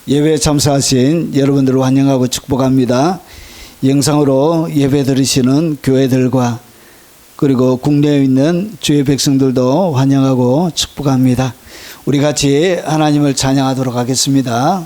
예배에 참석하신 여러분들을 환영하고 축복합니다. 영상으로 예배 드리시는 교회들과 그리고 국내에 있는 주의 백성들도 환영하고 축복합니다. 우리 같이 하나님을 찬양하도록 하겠습니다.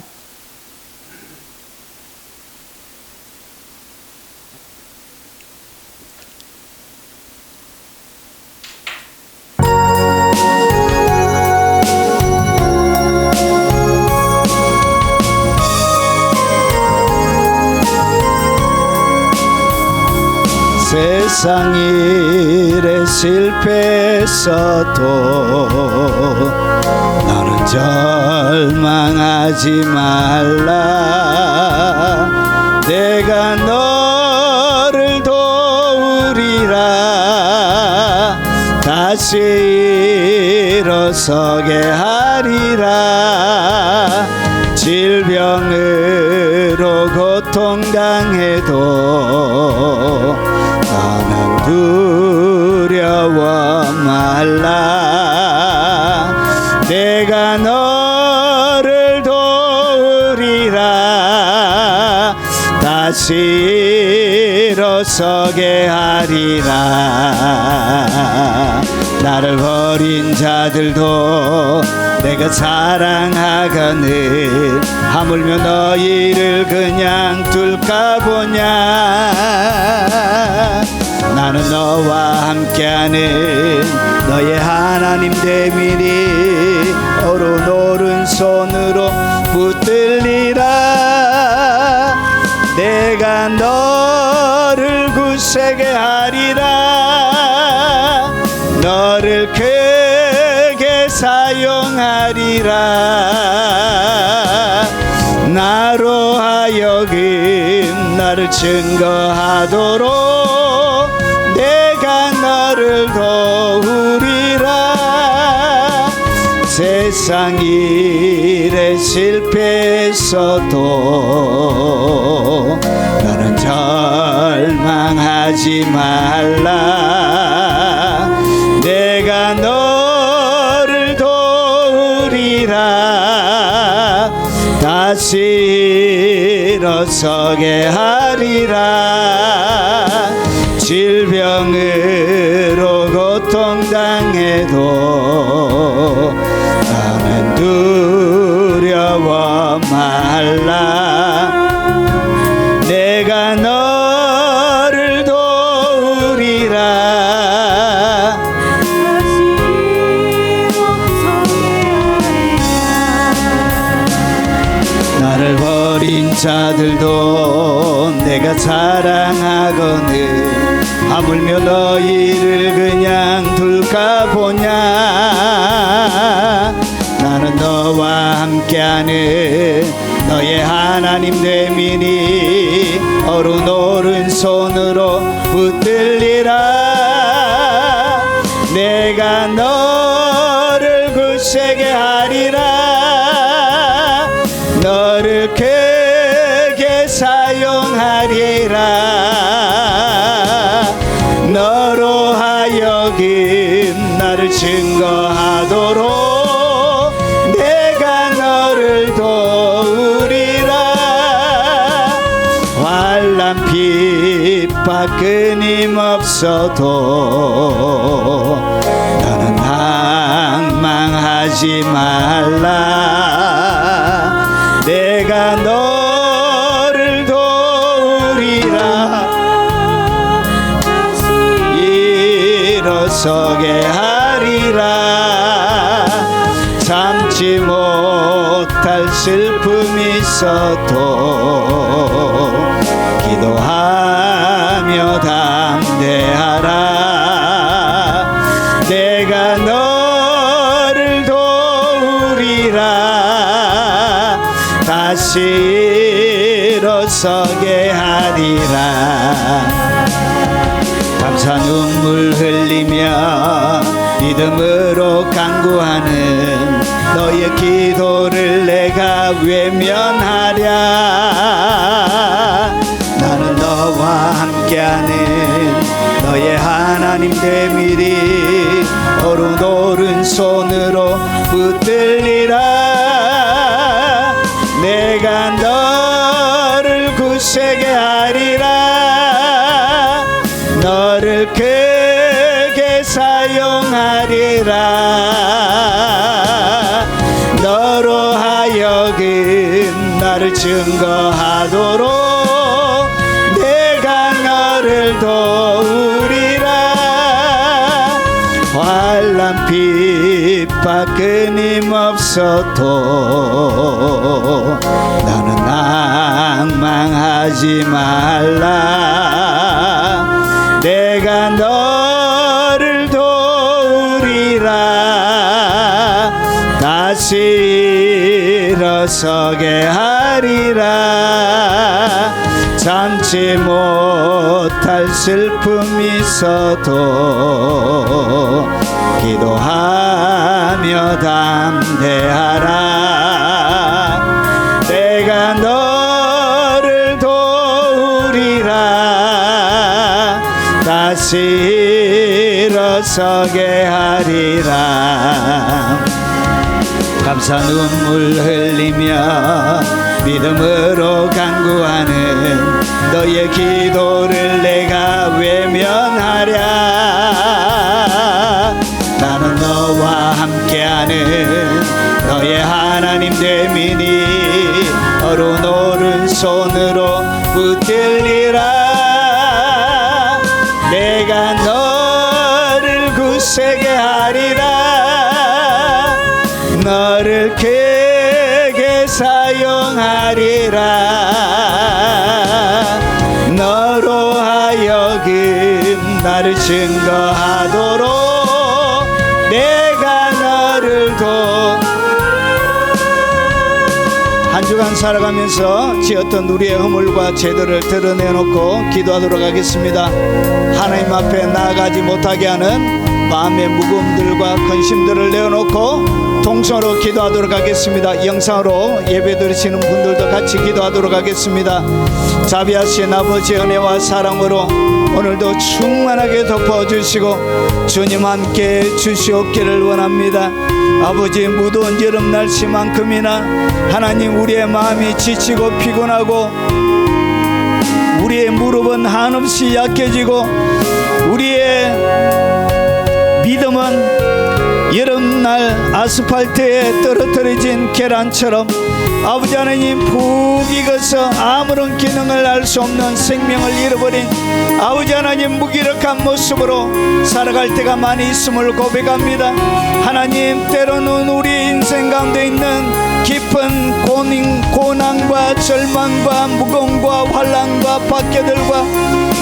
세상 일에 실패했어도 너는 절망하지 말라. 내가 너를 도우리라. 다시 일어서게 하리라. 질병으로 고통당해도 나는 두려워 말라. 내가 너를 도우리라. 다시 일어서게 하리라. 나를 버린 자들도 내가 사랑하거늘 하물며 너희를 그냥 둘까 보냐. 나는 너와 함께하는 너의 하나님 되미니 오른 오른손으로 붙들리라. 내가 너를 굳세게 하리라. 너를 크게 사용하리라. 나로 하여금 나를 증거하도록 내가 너를 도우리라. 세상 일에 실패했어도 너는 절망하지 말라. 내가 너를 도우리라. 다시 일어서게 하리라. 질병으로 고통당해도 나는 두려워 말라. 내가 너를 도우리라. 나를 버린 자들도 내가 사랑하거늘 하물며 너희를 그냥 둘까 보냐. 나는 너와 함께하는 너의 하나님 되미니 오른 오른손으로 붙들리라. 내가 너를 굳세게 하리라. 너를 크게 사용하리라. 너로 하여금 나를 증거하도록 내가 너를 도우리라. 환난 핍박 끊임없어도 너는 낭망하지 말라. 내가 너를 도우리라. 일어서게 하리라. 참지 못할 슬픔이 있어도 기도하며 담대하라. 내가 너를 도우리라. 다시 일어서게 하리라. 감사 눈물 흘리며 믿음으로 간구하는 너의 기도를 내가 외면하랴. 나는 너와 함께하는 너의 하나님 되미리 오른 오른손으로 붙들리라. 내가 너를 굳세게 하리라. 너를 크게 사용하리라. 너로 하여금 나를 증거하도록 내가 너를 도우리라. 환난 핍박 끊임없어도 나는 낭망하지 말라. 내가 너를 도우리라. 다시 일어서게 하리라. 참지 못할 슬픔이 있어도 기도하며 담대하라. 내가 너를 도우리라. 다시 일어서게 하리라. 감사 눈물 흘리며 믿음으로 간구하는 너의 기도를 내가 외면하랴. 나는 너와 함께하는 너의 하나님 되미니 어른 오른손으로 붙들리라. 내가 너를 굳세게 하리라. 너를 크게 사용하리라. 너로 하여금 나를 증거하도록 내가 너를 한 주간 살아가면서 지었던 우리의 허물과 죄들을 드러내놓고 기도하도록 하겠습니다. 하나님 앞에 나아가지 못하게 하는 마음의 무거움들과 근심들을 내어놓고 동성으로 기도하도록 하겠습니다. 영상으로 예배 드리시는 분들도 같이 기도하도록 하겠습니다. 자비하신 아버지 은혜와 사랑으로 오늘도 충만하게 덮어주시고 주님 함께 주시옵기를 원합니다. 아버지 무더운 여름 날씨만큼이나 하나님 우리의 마음이 지치고 피곤하고 우리의 무릎은 한없이 약해지고 우리의 믿음은 여름날 아스팔트에 떨어뜨려진 계란처럼 아버지 하나님 푹 익어서 아무런 기능을 할 수 없는 생명을 잃어버린 아버지 하나님 무기력한 모습으로 살아갈 때가 많이 있음을 고백합니다. 하나님 때로는 우리 인생 가운데 있는 깊은 고난과 절망과 무거움과 환난과 박해들과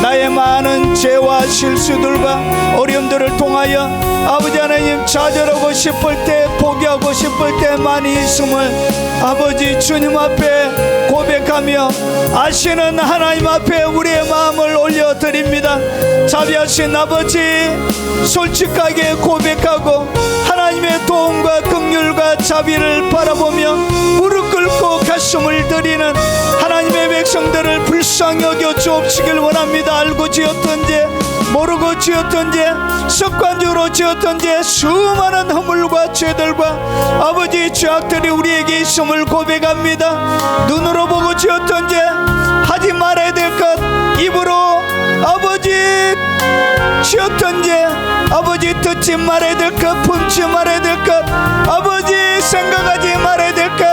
나의 많은 죄와 실수들과 어려움들을 통하여 아버지 하나님 좌절하고 싶을 때 포기하고 싶을 때 많이 있음을 아버지 주님 앞에 고백하며 아시는 하나님 앞에 우리의 마음을 올려드립니다. 자비하신 아버지 솔직하게 고백하고 하나님의 도움과 긍휼과 자비를 바라보며 무릎 꿇고 가슴을 드리는 하나님의 백성들을 불쌍히 여겨 주옵시길 원합니다. 알고 지었던 죄 모르고 지었던 죄 습관적으로 지었던 죄 수많은 허물과 죄들과 아버지 죄악들이 우리에게 있음을 고백합니다. 눈으로 보고 지었던 죄 하지 말아야 될 것 입으로 아버지 지었던 죄 아버지 듣지 말아야 될 것 품지 말아야 될 것 아버지 생각하지 말아야 될 것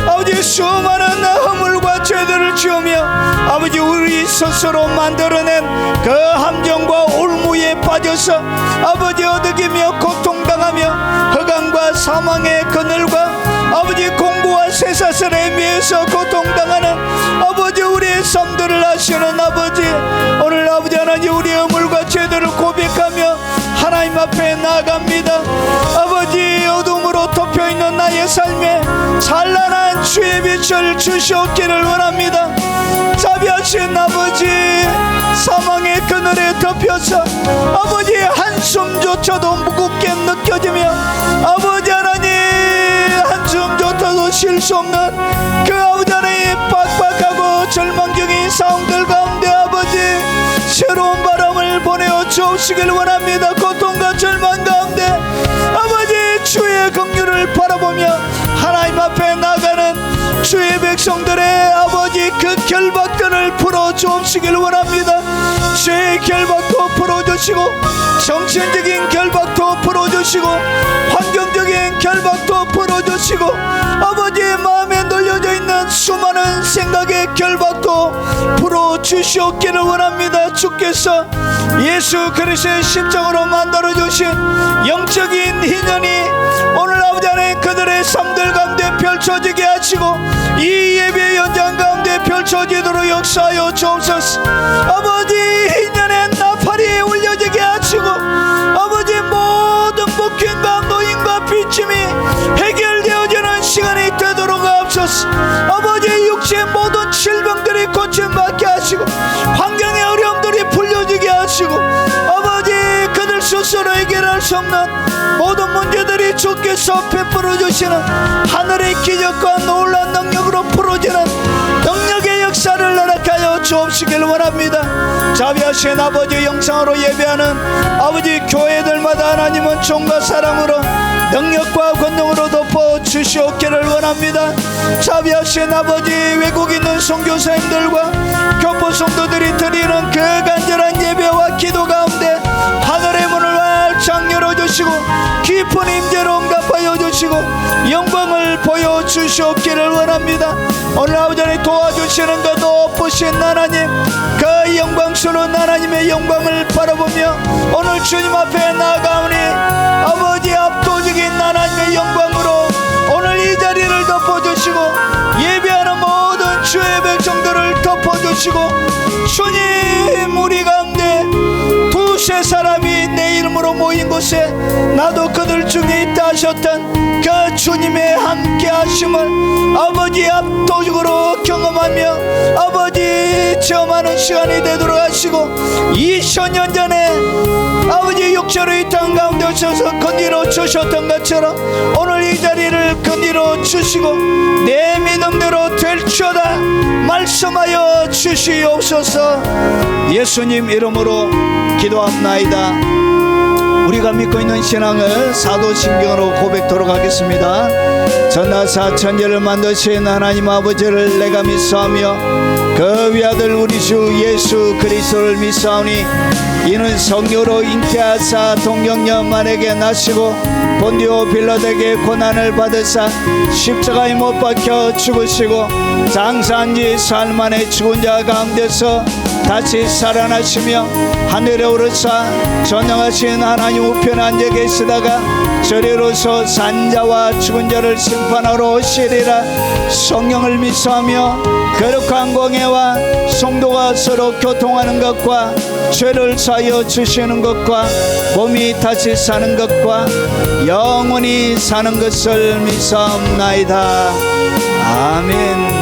아버지 수많은 허물과 죄들을 지으며 아버지 우리 스스로 만들어낸 그 함정과 올무에 빠져서 아버지 어득이며 고통당하며 허강과 사망의 그늘과 아버지 공고와 쇠사슬에 매여서 고통당하는 아버지 우리의 삶들을 아시는 아버지 오늘 아버지 하나님 우리의 허물과 죄들을 고백하며 하나님 앞에 나아갑니다. 아버지 어둠으로 덮여있는 나의 삶에 찬란한 주의 빛을 주시옵기를 원합니다. 자비하신 아버지 사망의 그늘에 덮여서 아버지 한숨조차도 무겁게 느껴지며 아버지 하나님 한숨조차도 쉴 수 없는 그 아버지 하나님 빡빡하고 절망적인 상황들 가운데 아버지 새로운 바람을 보내어 주시길 원합니다. 고통과 절망 가운데 아버지 주의 긍휼을 바라보며 하나님 앞에 나가는 주의 백성들의 아버지 그 결박들을 풀어주옵시길 원합니다. 죄의 결박도 풀어주시고 정신적인 결박도 풀어주시고 환경적인 결박도 풀어주시고 아버지의 마음에 눌려져 있는 수많은 생각의 결박도 풀어주시옵기를 원합니다. 주께서 예수 그리스도의 십자가로 만들어주신 영적인 인연이 오늘 아버지 하나님 그들의 삶들 가운데 펼쳐지게 하시고 이 예배 현장 가운데 펼쳐지도록 역사하여 주옵소서. 아버지 인연의 나팔이 울려지게 하시고 아버지 모든 목숨과 노임과 비침이 해결되어지는 시간이 되도록 하옵소서. 아버지 육체의 모든 질병들이 고침받게 하시고 환경의 어려움들이 풀려지게 하시고 아버지 그들 스스로 해결할 수 없는 모든 문제들이 주께서 베풀어 주시는 하늘의 기적과 놀라운 능력으로 풀어지는 능력의 역사를 허락하여 주옵시길 원합니다. 자비하신 아버지 영상으로 예배하는 아버지 교회들마다 하나님은 총과 사랑으로 능력과 권능으로 덮어 주시옵기를 원합니다. 자비하신 아버지 외국에 있는 선교사님들과 교포 성도들이 드리는 그 간절한 예배와 기도 가운데 하늘의 문을 활짝 열어주시고 깊은 임재로 응답하여 주시고 영광을 보여주시옵기를 원합니다. 오늘 아버지 하나님 도와주시는 것 높으신 하나님 그 영광스러운 하나님의 영광을 바라보며 오늘 주님 앞에 나아가오니 아버지 압도적인 하나님의 영광으로 오늘 이 자리를 덮어주시고 예배하는 모든 주의 백성들을 덮어주시고 주님 우리 가운데 두세 사람이 내 이름으로 모인 곳에 나도 그들 중에 있다 하셨던 그 주님의 함께 하심을 아버지 압도적으로 경험하며 아버지 체험하는 시간이 되도록 하시고 2000년 전에 아버지 육체로 이 땅 가운데 오셔서 건드려 주셨던 것처럼 오늘 이 자리를 건드려 주시고 내 믿음대로 될지어다 말씀하여 주시옵소서. 예수님 이름으로 기도합나이다. 우리가 믿고 있는 신앙을 사도신경으로 고백토록 하겠습니다. 전하사 천지를 만드신 하나님 아버지를 내가 믿사오며 그 위아들 우리 주 예수 그리스도를 믿사오니 이는 성령으로 잉태하사 동정녀만에게 나시고 본디오 빌라에게 고난을 받으사 십자가에 못 박혀 죽으시고 장사한지 사흘 만에 죽은 자 가운데서 다시 살아나시며 하늘에 오르사 전능하신 하나님 우편에 앉아 계시다가 저리로서 산자와 죽은 자를 심판하러 오시리라. 성령을 믿사오며 거룩한 공예와 성도가 서로 교통하는 것과 죄를 사하여 주시는 것과 몸이 다시 사는 것과 영원히 사는 것을 믿사옵나이다. 아멘.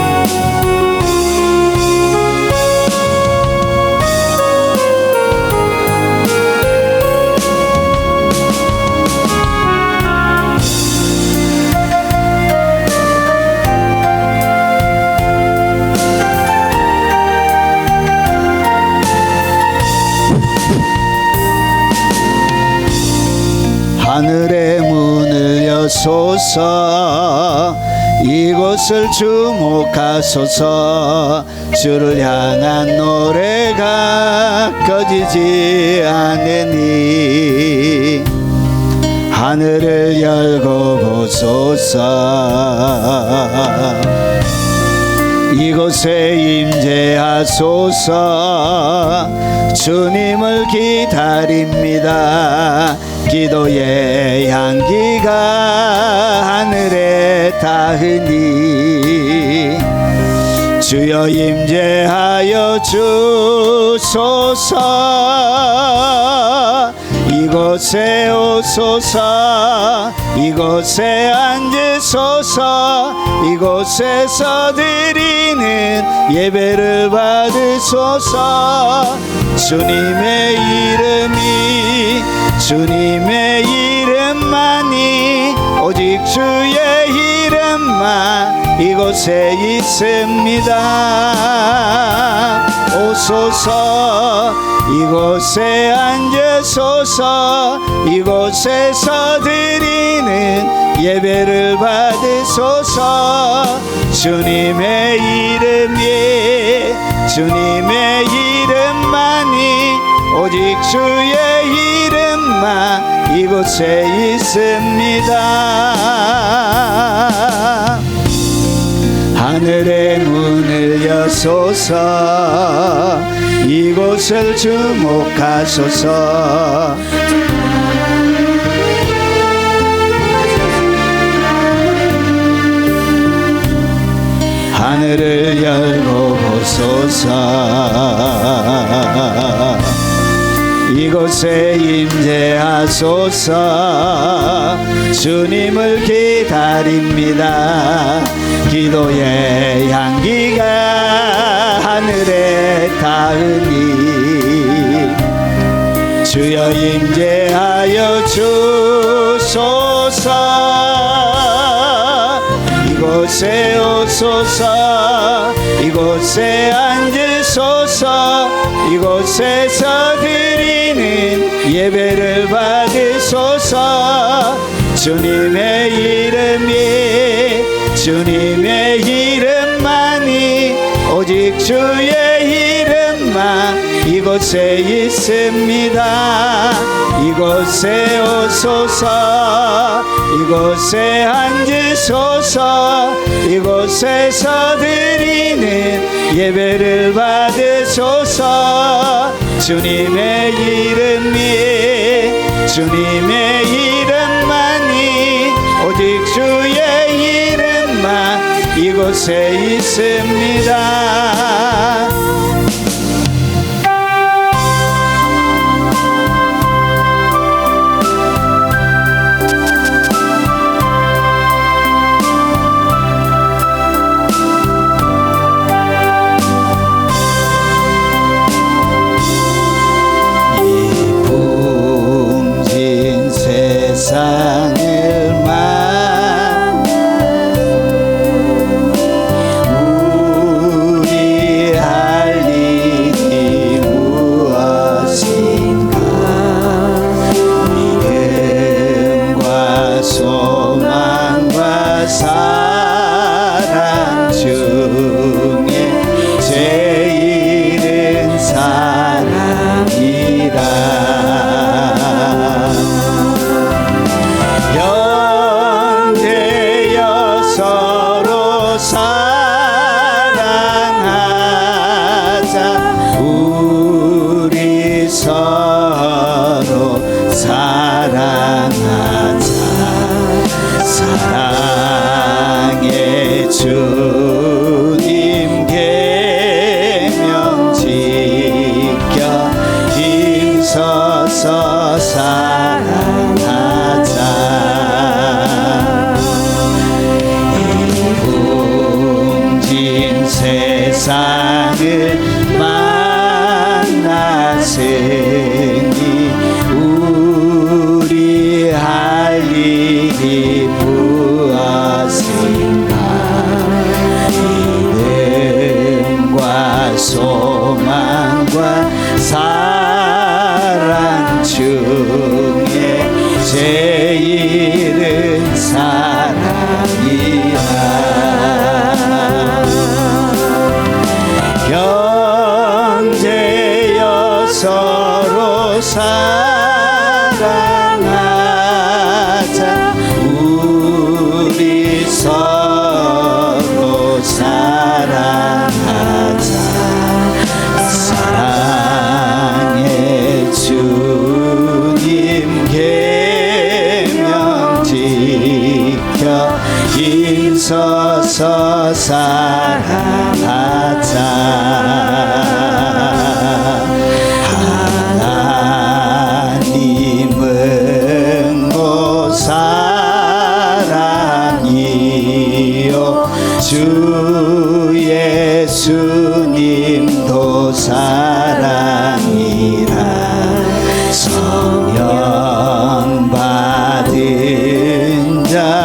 하늘의 문을 여소서 이곳을 주목하소서. 주를 향한 노래가 꺼지지 않으니 하늘을 열고 보소서. 이곳에 임재하소서. 주님을 기다립니다. 기도의 향기가 하늘에 닿으니 주여 임재하여 주소서. 이곳에 오소서. 이곳에 앉으소서. 이곳에서 드리는 예배를 받으소서. 주님의 이름이 주님의 이름만이 오직 주의 이름만 이곳에 있습니다. 오소서 이곳에 앉으소서 이곳에서 드리는 예배를 받으소서. 주님의 이름이 주님의 이름만이 오직 주의 이름만 이곳에 있습니다. 하늘의 문을 여소서 이곳을 주목하소서. 하늘을 열고 보소서 이곳에 임재하소서. 주님을 기다립니다. 기도의 향기가 하늘에 닿으니 주여 임재하여 주소서. 이곳에 오소서 이곳에 앉으소서 이곳에서 드리는 예배를 받으소서. 주님의 이름이 주님의 이름만이 오직 주의 이름만 이곳에 있습니다. 이곳에 오소서 이곳에 앉으소서 이곳에서 드리는 예배를 받으소서. 주님의 이름이 주님의 이름만이 오직 주의 이름만 이곳에 있습니다. 세상을 만나 우리 할 일이 무엇인가. 믿음과 소망과 사랑 중에 제일은 사랑이라. 서로 사랑하자. 우리 서로 사랑하자. 사랑의 주님 계명 지켜 힘써서 사랑하자. 세상을 만났으니 우리 할 일이 무엇인가. 믿음과 소망과 사랑 중에 제일은 사랑이라. 형제여 서로 사랑하자. 우리 서로 사랑하자. 사랑의 주님 계명 지켜 힘써서 사랑하자. 하나님은 곧 사랑이요 주 예수님도 사랑이라. 성령 받은 자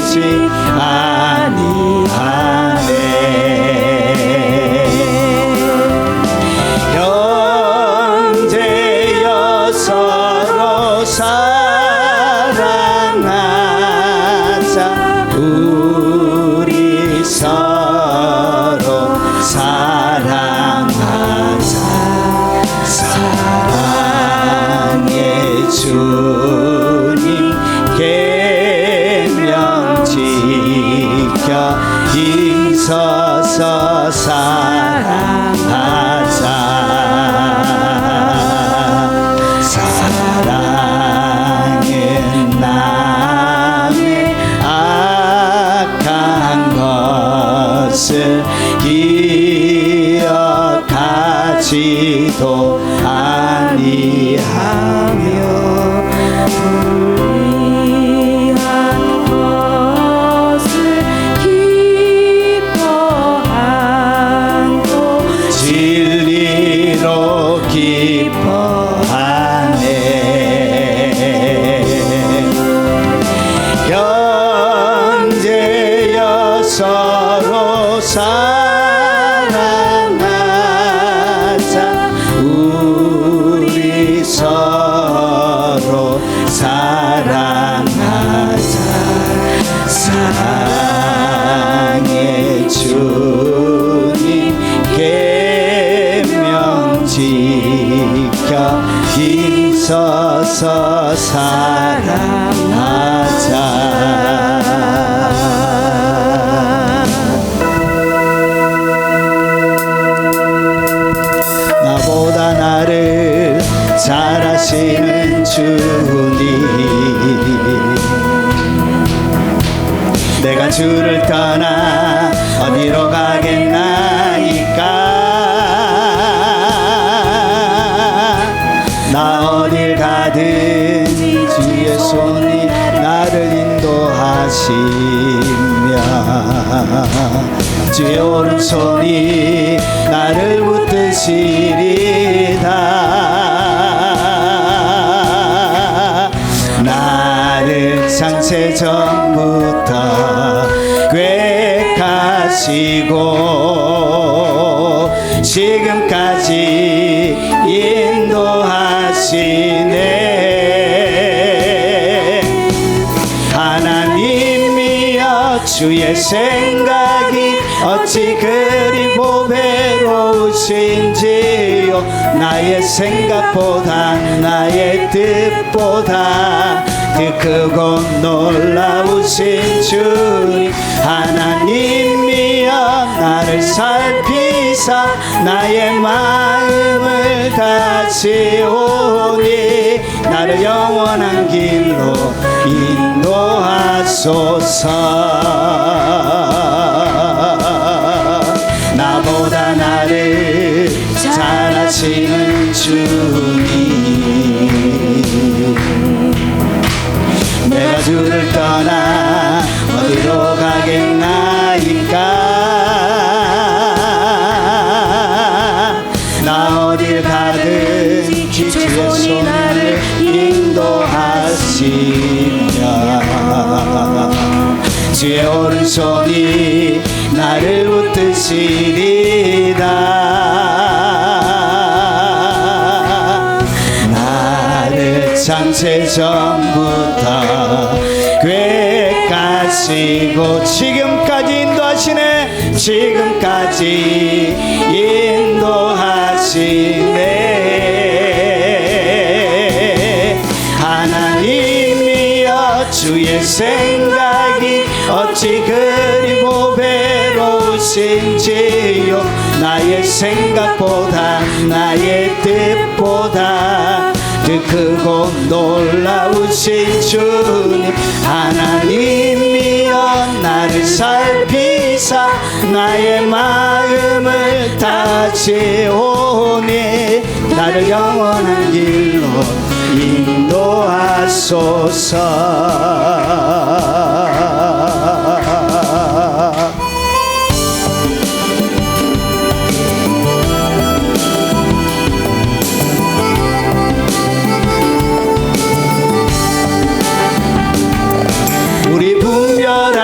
되지 아니하네. 형제여 서로 사랑하자. 우리 서로 사랑하자. 사랑의 주님 계명 지켜 힘써서 사랑하자. 사랑은 남의 악한 것을 기억하지도 아니하며 불의한 것을 기뻐하고 진리로 기뻐하네. 형제여 서로 사랑하자. 우리 서로 사랑하자. 사랑의 주님 계명 지켜 힘써서 사랑하자. 나보다 나를 잘 아시는 주님, 내가 주를 떠나 어디로 가겠나이까. 나 어딜 가든 주의 손이 나를 인도하시며 주의 오른손이 나를 붙드시리다. 나를 창세 전부터 계획하시고 지금까지 인도하시네. 하나님이여 주의 생각이 어찌 그리 보배로우신지요. 나의 생각보다 나의 뜻보다 그 크고 놀라우신 주님. 하나님이여 나를 살피사 나의 마음을 다지오니 나를 영원한 길로 인도하소서. 나보다 나를 잘 아시는 주님, 내가 주를 떠나 어디로 가겠나이까. 나 어딜 가든 주의 손이 나를 인도하시며 주의 오른손이 나를 붙드시리다. 나를 창세 전부터 계획하시고 지금까지 인도하시네. 지금까지 인도하시네. 하나님이여 주의 생각이 어찌 그리 보배로우신지요. 나의 생각보다 나의 뜻보다 그 크고 놀라우신 주님. 하나님이여 나를 살피사 나의 마음을 다지오니 나를 영원한 길로 인도하소서. 우리 분별한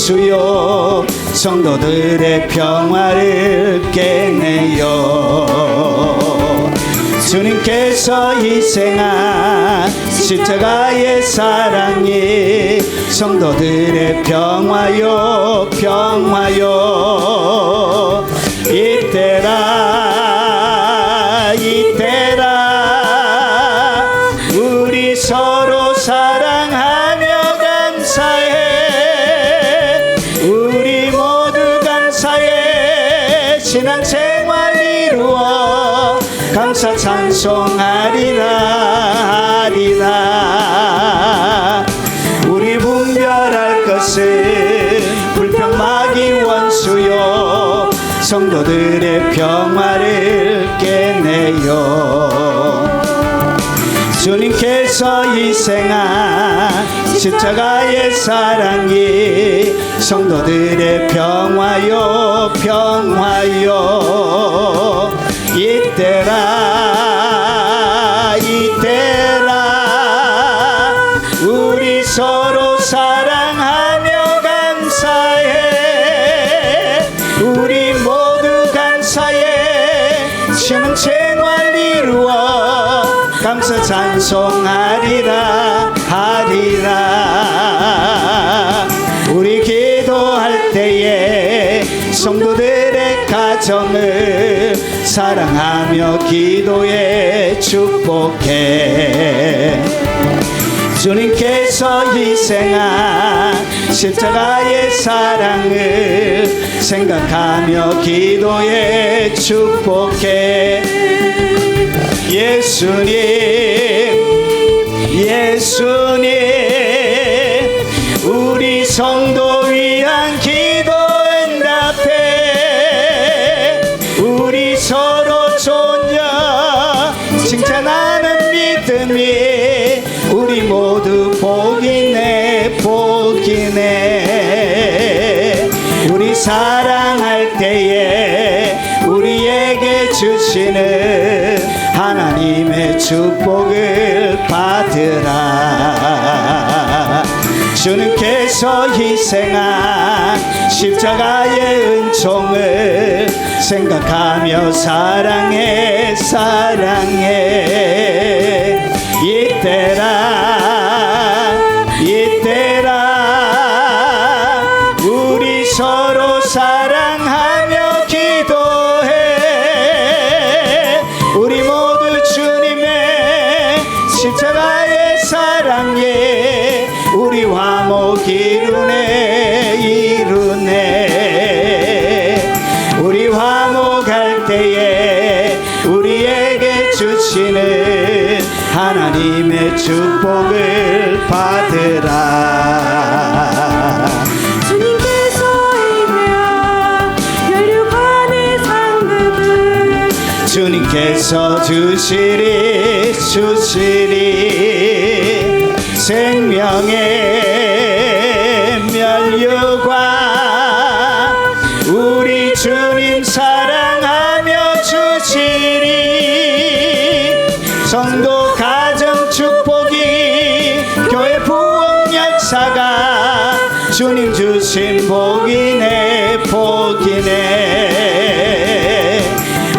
원수요 성도들의 평화를 깨내요. 주님께서 희생한 십자가의 사랑이 성도들의 평화요 평화요. 이때라 이때라 우리 서로 사랑하며 감사해. 우리 모두 감사해. 신앙생활 이루어 감사 찬송하리라 하리라. 우리 분별할 것은 불평마귀 원수요 성도들의 평화를 깨내요. 주님께서 희생한 십자가의 사랑이 성도들의 평화요 평화요. 이때라 이때라 우리 서로 사랑하며 감사해. 우리 모두 감사해. 신앙생활 이루어 감사 찬송하리라 하리라. 우리 기도할 때에 성도들의 가정을 사랑하며 기도에 축복해. 주님께서 희생한 십자가의 사랑을 생각하며 기도에 축복해. 예수님 예수님 우리 성도 위한 기도 응답해. 우리 서로 존경 칭찬하는 믿음이 우리 모두 복이네 복이네. 우리 사랑할 때에 우리에게 주시는 하나님의 축복을 받으라. 주님께서 희생한 십자가의 은총을 생각하며 사랑해 사랑해. 이때라 이때라 우리 서로 사랑하며 기도해. 우리 모두 주님의 십자가의 사랑에 우리 화목 이루네 이루네. 우리 화목할 때에 우리에게 주시는 하나님의 축복을 받으라. 주님께서 예배한 혈육안의 상급을 주님께서 주시리 주시리. 생명의 면류관 우리 주님 사랑하며 주시리. 성도 가정 축복이 교회 부흥 역사가 주님 주신 복이네 복이네.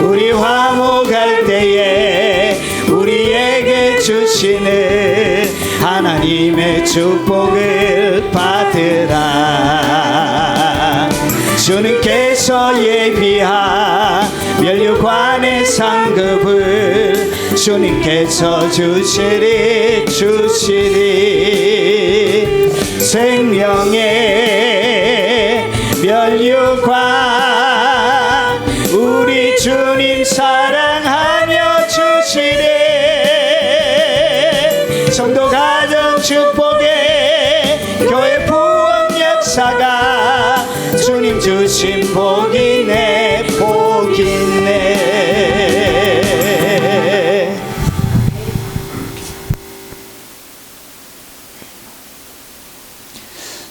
우리 화목할 때에 우리에게 주시는 하나님의 축복을 받으라. 주님께서 예비한 면류관의 상급을 주님께서 주시리 주시리. 생명의 면류관 우리 주님 사랑하며 주시리. 성도 가정 축복에 교회 부흥 역사가 주님 주신 복이네 복이네.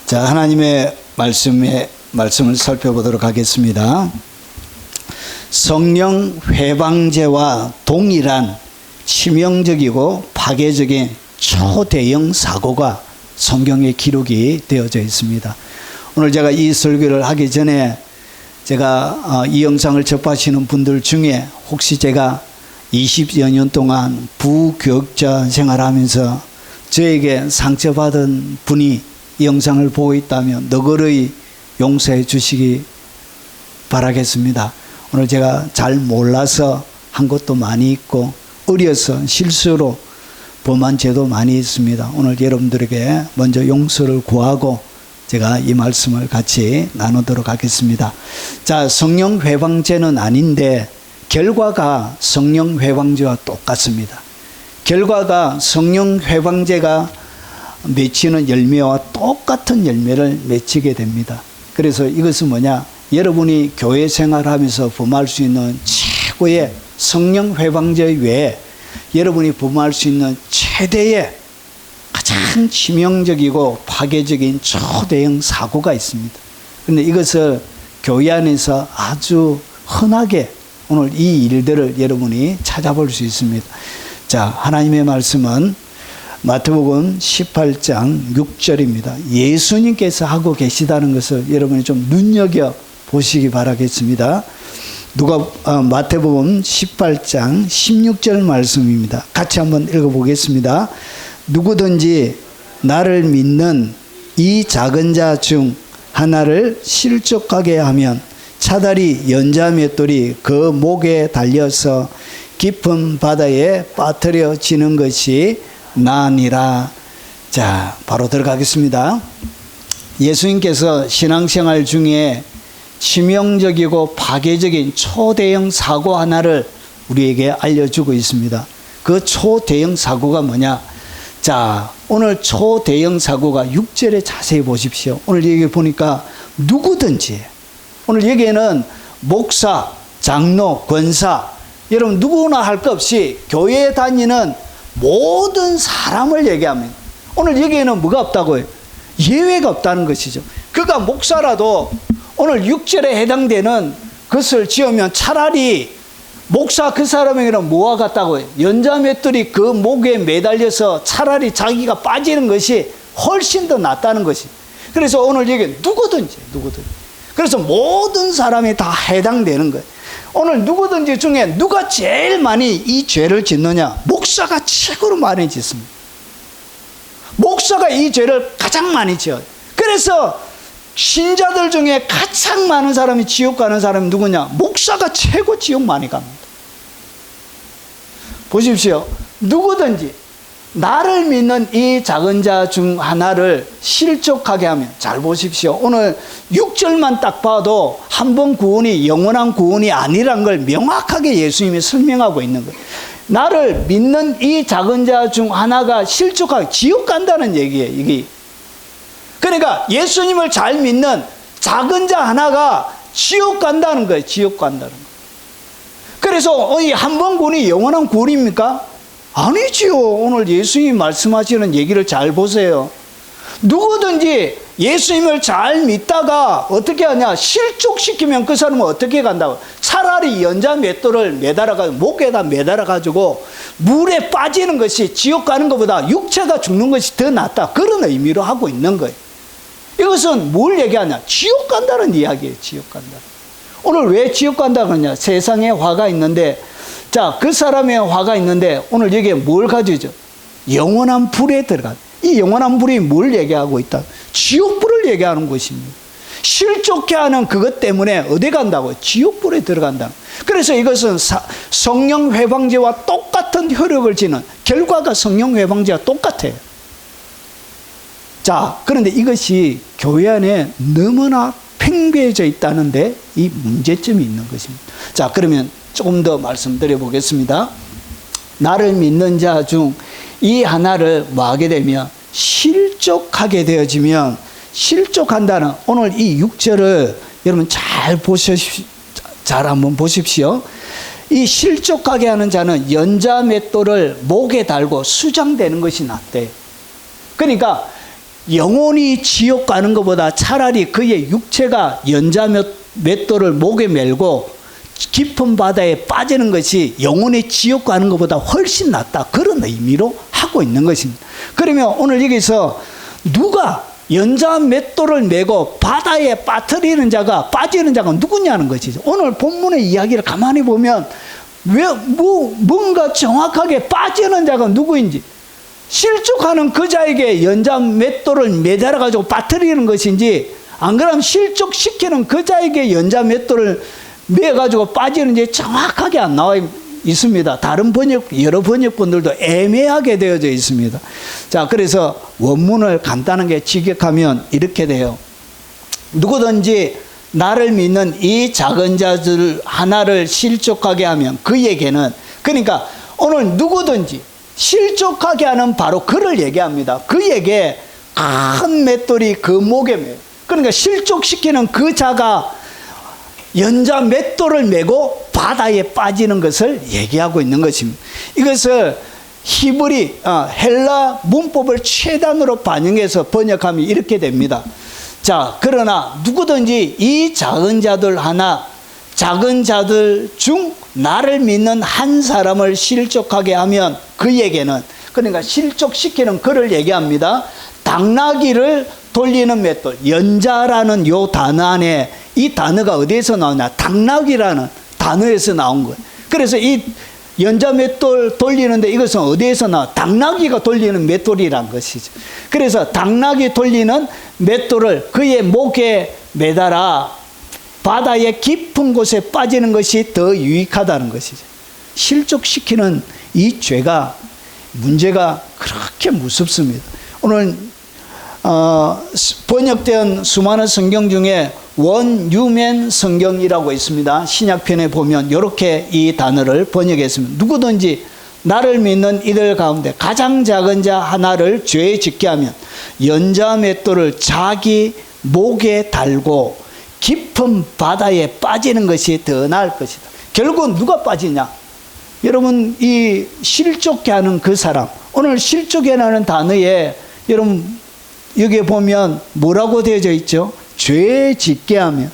자, 하나님의 말씀을 살펴보도록 하겠습니다. 성령 회방제와 동일한 치명적이고 파괴적인 초대형 사고가 성경에 기록이 되어져 있습니다. 오늘 제가 이 설교를 하기 전에 제가 이 영상을 접하시는 분들 중에 혹시 제가 20여 년 동안 부교육자 생활하면서 저에게 상처받은 분이 이 영상을 보고 있다면 너그러이 용서해 주시기 바라겠습니다. 오늘 제가 잘 몰라서 한 것도 많이 있고 어려서 실수로 범한 죄도 많이 있습니다. 오늘 여러분들에게 먼저 용서를 구하고 제가 이 말씀을 같이 나누도록 하겠습니다. 자, 성령 회방죄는 아닌데 결과가 성령 회방죄와 똑같습니다. 결과가 성령 회방죄가 맺히는 열매와 똑같은 열매를 맺히게 됩니다. 그래서 이것은 뭐냐? 여러분이 교회 생활하면서 범할 수 있는 최고의 성령 회방죄 외에 여러분이 범할 수 있는 최대의 가장 치명적이고 파괴적인 초대형 사고가 있습니다. 그런데 이것을 교회 안에서 아주 흔하게 오늘 이 일들을 여러분이 찾아볼 수 있습니다. 자, 하나님의 말씀은 마태복음 18장 6절입니다. 예수님께서 하고 계시다는 것을 여러분이 좀 눈여겨 보시기 바라겠습니다. 마태복음 18장 16절 말씀입니다. 같이 한번 읽어보겠습니다. 누구든지 나를 믿는 이 작은 자 중 하나를 실족하게 하면 차다리 연자 맷돌이 그 목에 달려서 깊은 바다에 빠뜨려지는 것이 나으니라. 자, 바로 들어가겠습니다. 예수님께서 신앙생활 중에 치명적이고 파괴적인 초대형 사고 하나를 우리에게 알려주고 있습니다. 그 초대형 사고가 뭐냐? 자, 오늘 초대형 사고가 6절에 자세히 보십시오. 오늘 여기 보니까 누구든지, 오늘 여기에는 목사, 장로, 권사, 여러분 누구나 할 것 없이 교회에 다니는 모든 사람을 얘기합니다. 오늘 여기에는 뭐가 없다고요? 예외가 없다는 것이죠. 그가 목사라도 오늘 6절에 해당되는 것을 지으면 차라리 목사 그 사람에게는 뭐와 같다고요? 연자맷돌이 그 목에 매달려서 차라리 자기가 빠지는 것이 훨씬 더 낫다는 것이. 그래서 오늘 여기 누구든지. 그래서 모든 사람이 다 해당되는 거예요. 오늘 누구든지 중에 누가 제일 많이 이 죄를 짓느냐? 목사가 최고로 많이 짓습니다. 목사가 이 죄를 가장 많이 지어요. 그래서 신자들 중에 가장 많은 사람이 지옥 가는 사람이 누구냐? 목사가 최고 지옥 많이 갑니다. 보십시오. 누구든지 나를 믿는 이 작은 자 중 하나를 실족하게 하면, 잘 보십시오. 오늘 6절만 딱 봐도 한 번 구원이 영원한 구원이 아니란 걸 명확하게 예수님이 설명하고 있는 거예요. 나를 믿는 이 작은 자 중 하나가 실족하게 지옥 간다는 얘기예요. 이게. 그러니까 예수님을 잘 믿는 작은 자 하나가 지옥 간다는 거예요. 지옥 간다는 거예요. 그래서 이 한 번 구원이 영원한 구원입니까? 아니지요. 오늘 예수님이 말씀하시는 얘기를 잘 보세요. 누구든지 예수님을 잘 믿다가 어떻게 하냐? 실족시키면 그 사람은 어떻게 간다고? 차라리 연자 맷돌을 매달아가지고 목에다 매달아가지고 물에 빠지는 것이 지옥 가는 것보다 육체가 죽는 것이 더 낫다. 그런 의미로 하고 있는 거예요. 이것은 뭘 얘기하냐? 지옥 간다는 이야기예요. 지옥 간다. 오늘 왜 지옥 간다 그러냐? 세상에 화가 있는데, 자, 그 사람의 화가 있는데 오늘 여기에 뭘 가지죠? 영원한 불에 들어가. 이 영원한 불이 뭘 얘기하고 있다? 지옥불을 얘기하는 것입니다. 실족케 하는 그것 때문에 어디 간다고? 지옥불에 들어간다. 그래서 이것은 성령 회방죄와 똑같은 효력을 지는, 결과가 성령 회방죄와 똑같아요. 자, 그런데 이것이 교회 안에 너무나 팽배해져 있다는데 이 문제점이 있는 것입니다. 자, 그러면 조금 더 말씀드려 보겠습니다. 나를 믿는 자 중 이 하나를 뭐하게 되면 실족하게 되어지면, 실족한다는 오늘 이 6절을 여러분 잘 한번 보십시오. 이 실족하게 하는 자는 연자 맷돌을 목에 달고 수장되는 것이 낫대. 그러니까 영원히 지옥 가는 것보다 차라리 그의 육체가 연자 맷돌을 목에 메고 깊은 바다에 빠지는 것이 영원히 지옥 가는 것보다 훨씬 낫다. 그런 의미로 하고 있는 것입니다. 그러면 오늘 여기서 누가 연자 맷돌을 메고 바다에 빠뜨리는 자가, 빠지는 자가 누구냐는 것이죠. 오늘 본문의 이야기를 가만히 보면 뭔가 정확하게 빠지는 자가 누구인지, 실족하는 그 자에게 연자 맷돌을 매달아 가지고 빠뜨리는 것인지, 안 그러면 실족시키는 그 자에게 연자 맷돌을 매 가지고 빠지는지 정확하게 안 나와 있습니다. 다른 여러 번역본들도 애매하게 되어져 있습니다. 자, 그래서 원문을 간단하게 직역하면 이렇게 돼요. 누구든지 나를 믿는 이 작은 자들 하나를 실족하게 하면 그에게는, 그러니까 오늘 누구든지 실족하게 하는 바로 그를 얘기합니다. 그에게 큰 맷돌이 그 목에 매요. 그러니까 실족시키는 그 자가 연자 맷돌을 메고 바다에 빠지는 것을 얘기하고 있는 것입니다. 이것을 히브리 헬라 문법을 최단으로 반영해서 번역하면 이렇게 됩니다. 자, 그러나 누구든지 이 작은 자들 중 나를 믿는 한 사람을 실족하게 하면 그에게는, 그러니까 실족시키는 그를 얘기합니다. 당나귀를 돌리는 맷돌, 연자라는 요 단어 안에 이 단어가 어디에서 나오냐? 당나귀라는 단어에서 나온 거예요. 그래서 이 연자 맷돌 돌리는데 이것은 어디에서 나와? 당나귀가 돌리는 맷돌이란 것이죠. 그래서 당나귀 돌리는 맷돌을 그의 목에 매달아 바다의 깊은 곳에 빠지는 것이 더 유익하다는 것이죠. 실족시키는 이 죄가, 문제가 그렇게 무섭습니다. 오늘 번역된 수많은 성경 중에 원유맨 성경이라고 있습니다. 신약편에 보면 이렇게 이 단어를 번역했습니다. 누구든지 나를 믿는 이들 가운데 가장 작은 자 하나를 죄에 짓게 하면 연자 맷돌을 자기 목에 달고 깊은 바다에 빠지는 것이 더 나을 것이다. 결국은 누가 빠지냐? 여러분, 이 실족해 하는 그 사람, 오늘 실족해라는 단어에 여러분 여기에 보면 뭐라고 되어져 있죠? 죄 짓게 하면,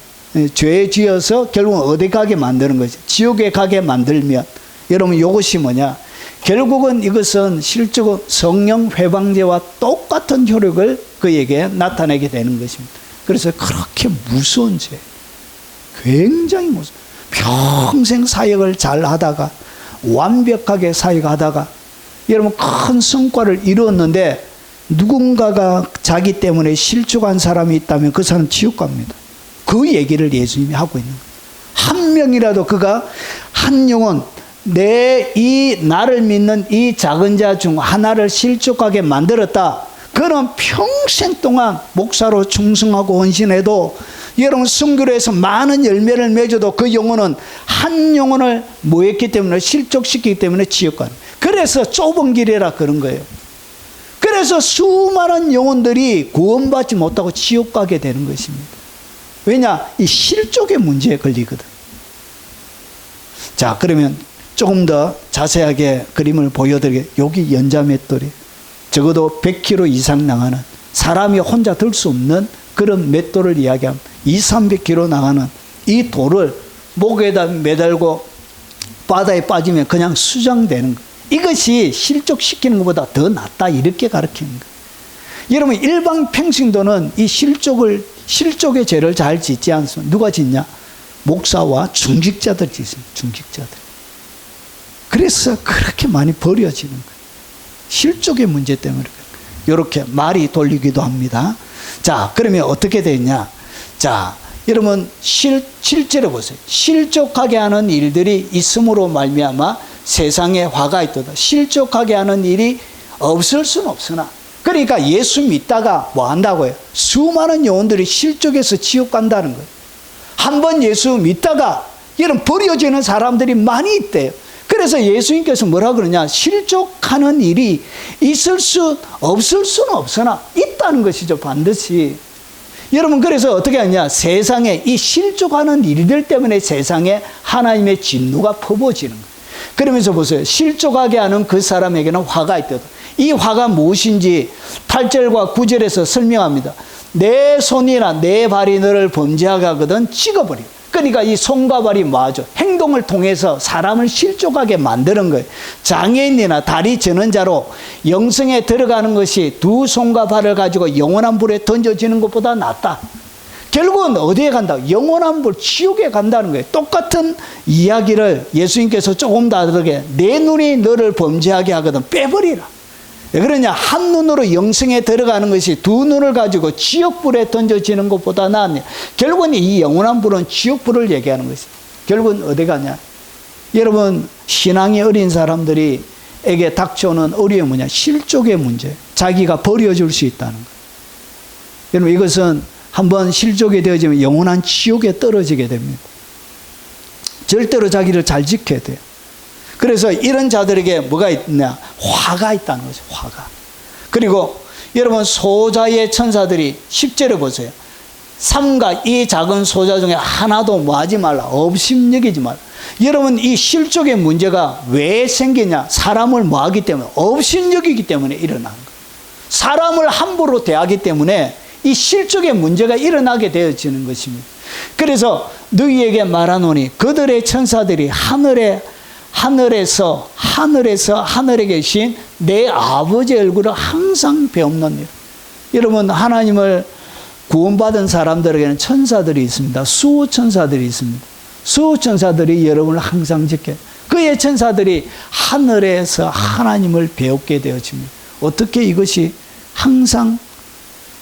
죄 지어서 결국은 어디 가게 만드는 거죠. 지옥에 가게 만들면, 여러분 이것이 뭐냐? 결국은 이것은 실적으로 성령 회방제와 똑같은 효력을 그에게 나타내게 되는 것입니다. 그래서 그렇게 무서운 죄, 굉장히 무서워. 평생 사역을 잘 하다가, 완벽하게 사역하다가 여러분 큰 성과를 이루었는데 누군가가 자기 때문에 실족한 사람이 있다면 그 사람 지옥 갑니다. 그 얘기를 예수님이 하고 있는 거예요. 한 명이라도 그가 한 영혼, 나를 믿는 이 작은 자 중 하나를 실족하게 만들었다. 그는 평생 동안 목사로 충성하고 헌신해도, 여러분 선교에서 많은 열매를 맺어도 그 영혼은 한 영혼을 뭐했기 때문에, 실족시키기 때문에 지옥 가는. 그래서 좁은 길이라 그런 거예요. 그래서 수많은 영혼들이 구원받지 못하고 지옥 가게 되는 것입니다. 왜냐? 이 실족의 문제에 걸리거든. 자, 그러면 조금 더 자세하게 그림을 보여드리게. 여기 연자 맷돌이 적어도 100kg 이상 나가는, 사람이 혼자 들 수 없는 그런 맷돌을 이야기하면 200~300kg 나가는 이 돌을 목에다 매달고 바다에 빠지면 그냥 수장되는 거예요. 이것이 실족시키는 것보다 더 낫다, 이렇게 가르치는 거예요. 여러분, 일반 평신도는 이 실족의 죄를 잘 짓지 않습니다. 누가 짓냐? 목사와 중직자들 짓습니다. 중직자들. 그래서 그렇게 많이 버려지는 거예요. 실족의 문제 때문에 이렇게 말이 돌리기도 합니다. 자, 그러면 어떻게 되냐? 자, 여러분 실제로 보세요. 실족하게 하는 일들이 있음으로 말미암아 세상에 화가 있도다. 실족하게 하는 일이 없을 수는 없으나, 그러니까 예수 믿다가 뭐 한다고요? 수많은 영혼들이 실족해서 지옥 간다는 거예요. 한번 예수 믿다가 이런 버려지는 사람들이 많이 있대요. 그래서 예수님께서 뭐라 그러냐? 실족하는 일이 있을 수 없을 수는 없으나 있다는 것이죠, 반드시. 여러분, 그래서 어떻게 하냐? 세상에 이 실족하는 일들 때문에 세상에 하나님의 진노가 퍼부어지는 거예요. 그러면서 보세요. 실족하게 하는 그 사람에게는 화가 있다. 이 화가 무엇인지 8절과 9절에서 설명합니다. 내 손이나 내 발이 너를 범죄하게 하거든 찍어버려. 그러니까 이 손과 발이 뭐하죠? 행동을 통해서 사람을 실족하게 만드는 거예요. 장애인이나 다리 저는 자로 영성에 들어가는 것이 두 손과 발을 가지고 영원한 불에 던져지는 것보다 낫다. 결국은 어디에 간다? 영원한 불, 지옥에 간다는 거예요. 똑같은 이야기를 예수님께서 조금 다르게 내 눈이 너를 범죄하게 하거든 빼버리라. 왜 그러냐? 한 눈으로 영성에 들어가는 것이 두 눈을 가지고 지옥불에 던져지는 것보다 나으냐. 결국은 이 영원한 불은 지옥불을 얘기하는 것이죠. 결국은 어디 가냐? 여러분, 신앙이 어린 사람들에게 닥쳐오는 어려움이 뭐냐? 실족의 문제. 자기가 버려질 수 있다는 거예요. 여러분, 이것은 한번 실족이 되어지면 영원한 지옥에 떨어지게 됩니다. 절대로 자기를 잘 지켜야 돼요. 그래서 이런 자들에게 뭐가 있냐? 화가 있다는 거죠. 화가. 그리고 여러분, 소자의 천사들이 10절에 보세요. 삼가 이 작은 소자 중에 하나도 뭐하지 말라. 업심여기지 말라. 여러분, 이 실족의 문제가 왜 생기냐? 사람을 뭐하기 때문에? 업심여기기 때문에 일어나는 거예요. 사람을 함부로 대하기 때문에 이 실족의 문제가 일어나게 되어지는 것입니다. 그래서 너희에게 말하노니 그들의 천사들이 하늘에 계신 내 아버지의 얼굴을 항상 배움느니라. 여러분, 하나님을 구원받은 사람들에게는 천사들이 있습니다. 수호천사들이 있습니다. 수호천사들이 여러분을 항상 지켜요. 그의 천사들이 하늘에서 하나님을 배우게 되어집니다. 어떻게 이것이 항상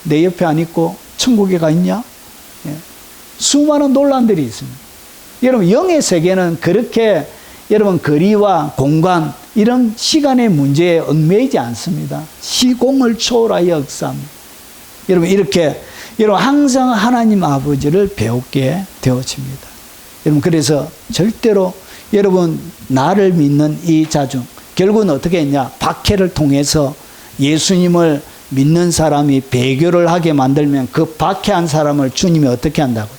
내 옆에 안 있고 천국에 가 있냐? 예. 수많은 논란들이 있습니다. 여러분, 영의 세계는 그렇게 여러분 거리와 공간 이런 시간의 문제에 얽매이지 않습니다. 시공을 초월하여 역사합니다. 여러분, 이렇게 여러분 항상 하나님 아버지를 배우게 되어집니다. 여러분, 그래서 절대로 여러분 나를 믿는 이 자중, 결국은 어떻게 했냐? 박해를 통해서 예수님을 믿는 사람이 배교를 하게 만들면 그 박해한 사람을 주님이 어떻게 한다고요?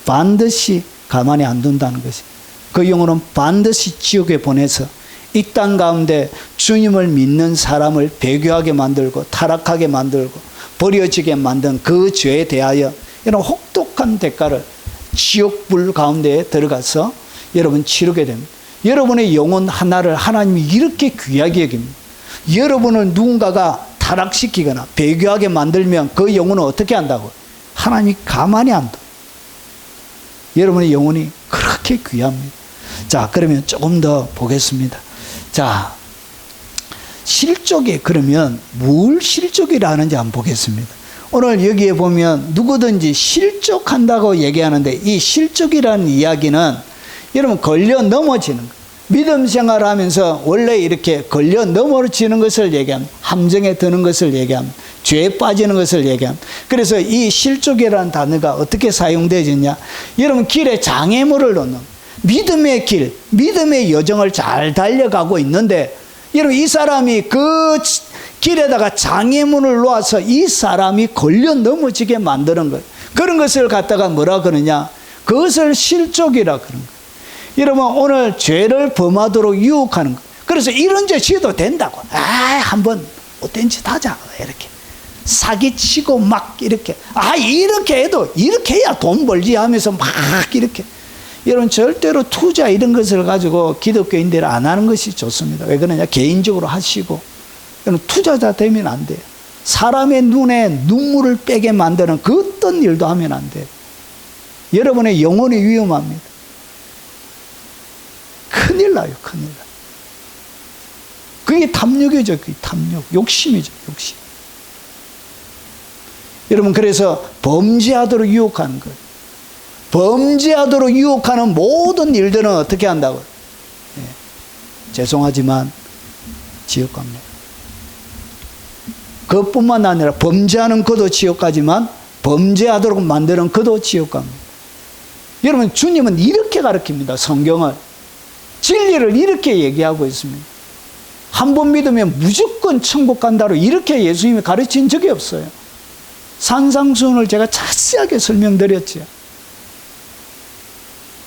반드시 가만히 안 둔다는 것이. 그 영혼은 반드시 지옥에 보내서 이 땅 가운데 주님을 믿는 사람을 배교하게 만들고 타락하게 만들고 버려지게 만든 그 죄에 대하여 여러분 혹독한 대가를 지옥불 가운데에 들어가서 여러분 치르게 됩니다. 여러분의 영혼 하나를 하나님이 이렇게 귀하게 여깁니다. 여러분을 누군가가 타락시키거나 배교하게 만들면 그 영혼은 어떻게 한다고? 하나님이 가만히 안 둬. 여러분의 영혼이 그렇게 귀합니다. 자, 그러면 조금 더 보겠습니다. 자, 실족이 그러면 뭘 실족이라는지 한번 보겠습니다. 오늘 여기에 보면 누구든지 실족한다고 얘기하는데 이 실족이라는 이야기는 여러분 걸려 넘어지는 거예요. 믿음 생활하면서 원래 이렇게 걸려 넘어지는 것을 얘기합니다. 함정에 드는 것을 얘기합니다. 죄에 빠지는 것을 얘기합니다. 그래서 이 실족이라는 단어가 어떻게 사용되어지냐? 여러분, 길에 장애물을 놓는 믿음의 길, 믿음의 여정을 잘 달려가고 있는데 여러분, 이 사람이 그 길에다가 장애물을 놓아서 이 사람이 걸려 넘어지게 만드는 거예요. 그런 것을 갖다가 뭐라 그러냐? 그것을 실족이라 그런 거예요. 여러분, 오늘 죄를 범하도록 유혹하는 거. 그래서 이런 죄 지어도 된다고. 한번 못된 짓 하자. 이렇게. 사기치고 막 이렇게. 이렇게 해도 이렇게 해야 돈 벌지 하면서 막 이렇게. 여러분, 절대로 투자 이런 것을 가지고 기독교인들은 안 하는 것이 좋습니다. 왜 그러냐? 개인적으로 하시고. 여러분, 투자자 되면 안 돼요. 사람의 눈에 눈물을 빼게 만드는 그 어떤 일도 하면 안 돼요. 여러분의 영혼이 위험합니다. 큰일 나요, 큰일 나요. 그게 탐욕이죠, 그게 탐욕. 욕심이죠, 욕심. 여러분, 그래서 범죄하도록 유혹하는 거예요. 범죄하도록 유혹하는 모든 일들은 어떻게 한다고요? 죄송하지만 지옥 갑니다. 그것뿐만 아니라 범죄하는 그도 지옥 가지만 범죄하도록 만드는 그도 지옥 갑니다. 여러분, 주님은 이렇게 가르칩니다, 성경을. 진리를 이렇게 얘기하고 있습니다. 한 번 믿으면 무조건 천국 간다로 이렇게 예수님이 가르친 적이 없어요. 산상수훈을 제가 자세하게 설명드렸죠.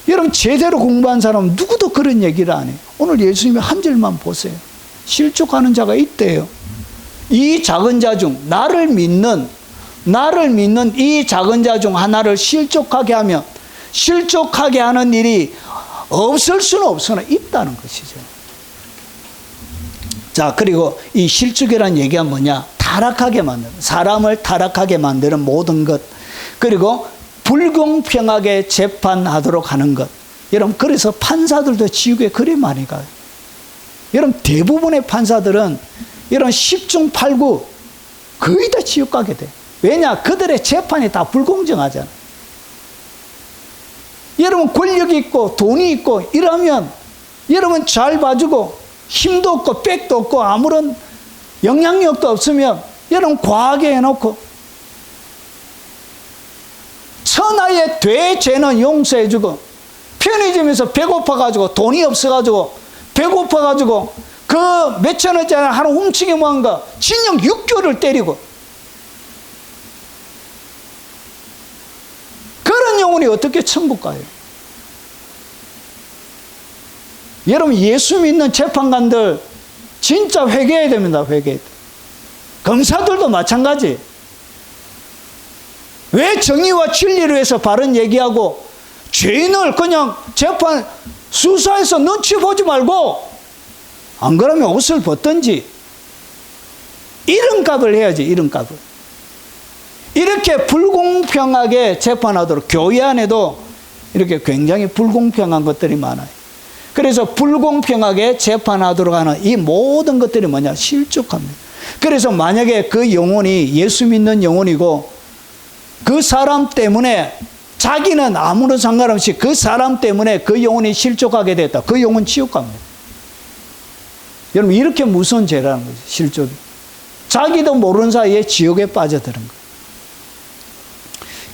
여러분, 제대로 공부한 사람은 누구도 그런 얘기를 안 해요. 오늘 예수님의 한 절만 보세요. 실족하는 자가 있대요. 이 작은 자 중 나를 믿는 이 작은 자 중 하나를 실족하게 하면 실족하게 하는 일이 없을 수는 없으나 있다는 것이죠. 자, 그리고 이 실족이라는 얘기가 뭐냐? 타락하게 만드는, 사람을 타락하게 만드는 모든 것, 그리고 불공평하게 재판하도록 하는 것. 여러분, 그래서 판사들도 지옥에 그리 많이 가요. 여러분, 대부분의 판사들은 이런 10중 8구 거의 다 지옥 가게 돼. 왜냐? 그들의 재판이 다 불공정하잖아. 여러분, 권력이 있고 돈이 있고 이러면 여러분 잘 봐주고 힘도 없고 백도 없고 아무런 영향력도 없으면 여러분 과하게 해놓고 천하의 대죄는 용서해주고 편의점에서 배고파가지고 돈이 없어가지고 배고파가지고 그 몇천 원짜리 하나 훔치게 뭔가 징역 6개월을 때리고 그런 영혼이 어떻게 천국 가요? 여러분, 예수 믿는 재판관들 진짜 회개해야 됩니다. 회개해야 돼. 검사들도 마찬가지. 왜 정의와 진리를 위해서 바른 얘기하고 죄인을 그냥 재판 수사해서 눈치 보지 말고 안 그러면 옷을 벗든지 이름값을 해야지. 이름값을. 이렇게 불공평하게 재판하도록 교회 안에도 이렇게 굉장히 불공평한 것들이 많아요. 그래서 불공평하게 재판하도록 하는 이 모든 것들이 뭐냐? 실족합니다. 그래서 만약에 그 영혼이 예수 믿는 영혼이고 그 사람 때문에 자기는 아무런 상관없이 그 사람 때문에 그 영혼이 실족하게 됐다. 그 영혼 지옥 갑니다. 여러분, 이렇게 무서운 죄라는 거죠. 실족이. 자기도 모르는 사이에 지옥에 빠져드는 거예요.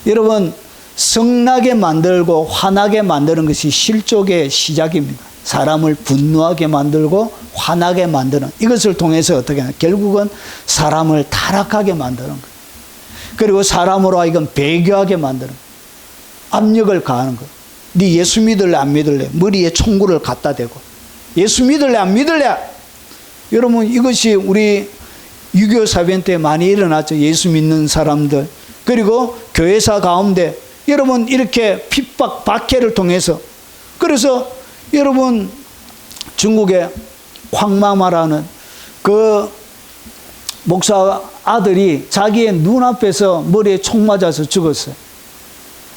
여러분, 성나게 만들고 화나게 만드는 것이 실족의 시작입니다. 사람을 분노하게 만들고 화나게 만드는 이것을 통해서 어떻게 하냐? 결국은 사람을 타락하게 만드는 거예요. 그리고 사람으로 하여금 배교하게 만드는 거예요. 압력을 가하는 거예요. 네 예수 믿을래 안 믿을래? 머리에 총구를 갖다 대고 예수 믿을래 안 믿을래? 여러분, 이것이 우리 6.25 사변 때 많이 일어났죠. 예수 믿는 사람들. 그리고 교회사 가운데 여러분 이렇게 핍박 박해를 통해서, 그래서 여러분 중국의 황마마라는 그 목사 아들이 자기의 눈앞에서 머리에 총 맞아서 죽었어요.